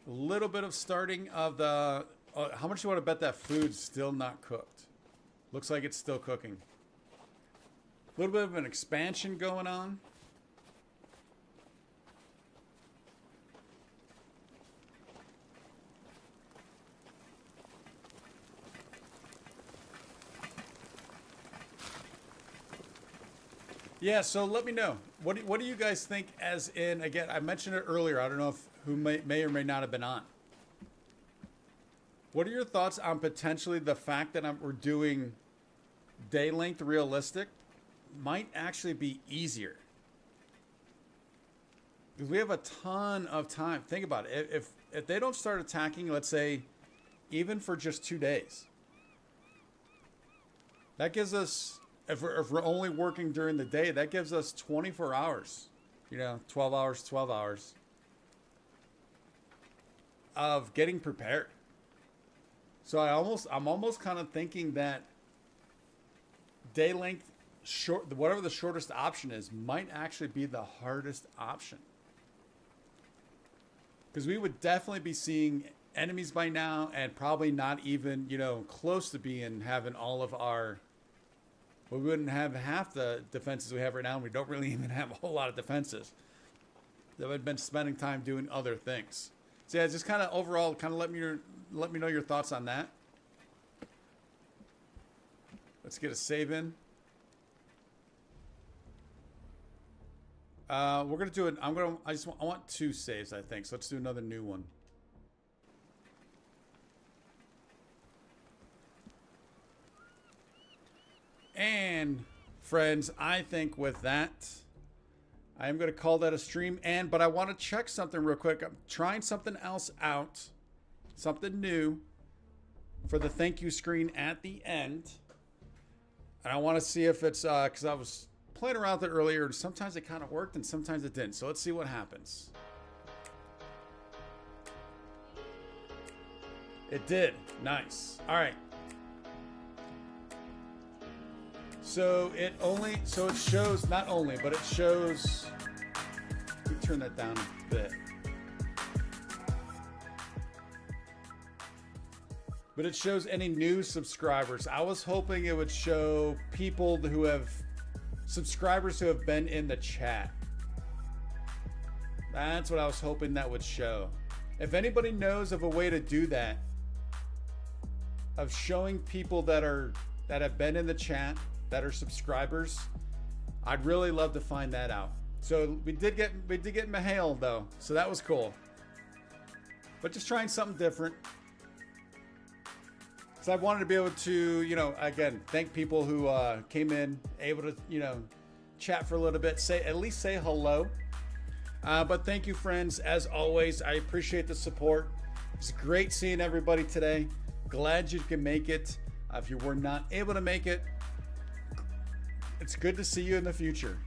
A little bit of starting of the... how much do you want to bet that food's still not cooked? Looks like it's still cooking. A little bit of an expansion going on. Yeah, so let me know. What do you guys think? As in, again, I mentioned it earlier. I don't know if who may or may not have been on. What are your thoughts on potentially the fact that we're doing day length realistic might actually be easier? Because we have a ton of time. Think about it. If they don't start attacking, let's say, even for just 2 days, that gives us... If we're only working during the day, that gives us 24 hours. 12 hours of getting prepared. So I'm almost kind of thinking that day length, whatever the shortest option is, might actually be the hardest option. Because we would definitely be seeing enemies by now, and probably not even, close to having all of our... We wouldn't have half the defenses we have right now, and we don't really even have a whole lot of defenses. That would have been spending time doing other things. So yeah, just kind of overall, kind of let me know your thoughts on that. Let's get a save in. We're gonna do it. I want 2 saves, I think. So let's do another new one. And friends, I think with that, I am going to call that a stream. But I want to check something real quick. I'm trying something else out, something new for the thank you screen at the end. And I want to see if it's, because I was playing around with it earlier, and sometimes it kind of worked and sometimes it didn't. So let's see what happens. It did. Nice. All right. So it shows, not only, but it shows, let me turn that down a bit. But it shows any new subscribers. I was hoping it would show people who have, subscribers who have been in the chat. That's what I was hoping that would show. If anybody knows of a way to do that, of showing people that have been in the chat, that are subscribers, I'd really love to find that out. So we did get Mihail though, so that was cool. But just trying something different. So I wanted to be able to, you know, again, thank people who came in, able to, you know, chat for a little bit, at least say hello. But thank you, friends. As always, I appreciate the support. It's great seeing everybody today. Glad you can make it. If you were not able to make it, it's good to see you in the future.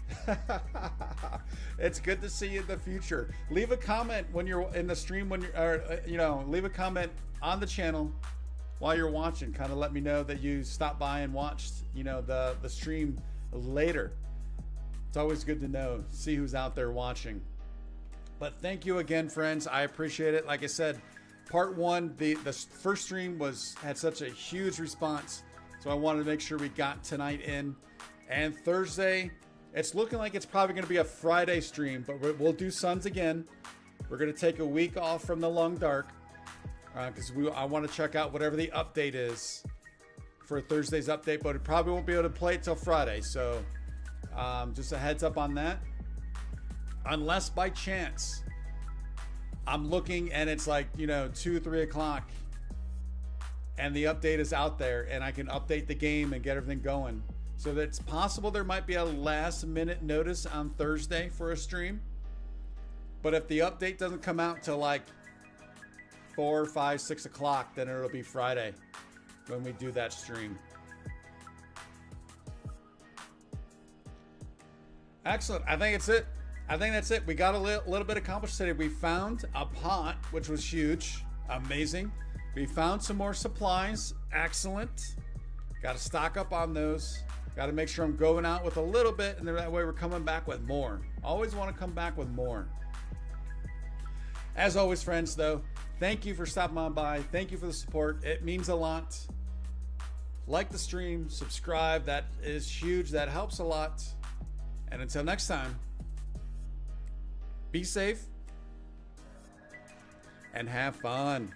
It's good to see you in the future. Leave a comment when you're in the stream, leave a comment on the channel while you're watching. Kind of let me know that you stopped by and watched, you know, the stream later. It's always good to know, see who's out there watching. But thank you again, friends. I appreciate it. Like I said, part one, the first stream had such a huge response, so I wanted to make sure we got tonight in. And Thursday, it's looking like it's probably going to be a Friday stream, but we'll do Suns again. We're going to take a week off from the Long Dark because I want to check out whatever the update is for Thursday's update, but it probably won't be able to play it till Friday. So just a heads up on that. Unless by chance I'm looking and it's like, you know, 2 or 3 o'clock and the update is out there and I can update the game and get everything going. So that it's possible there might be a last minute notice on Thursday for a stream. But if the update doesn't come out till like 4, 5, 6 o'clock, then it'll be Friday when we do that stream. Excellent. I think it's it. I think that's it. We got a little bit accomplished today. We found a pot, which was huge. Amazing. We found some more supplies. Excellent. Got to stock up on those. Got to make sure I'm going out with a little bit, and that way we're coming back with more. Always want to come back with more. As always, friends, though, thank you for stopping on by. Thank you for the support. It means a lot. Like the stream, subscribe. That is huge. That helps a lot. And until next time, be safe and have fun.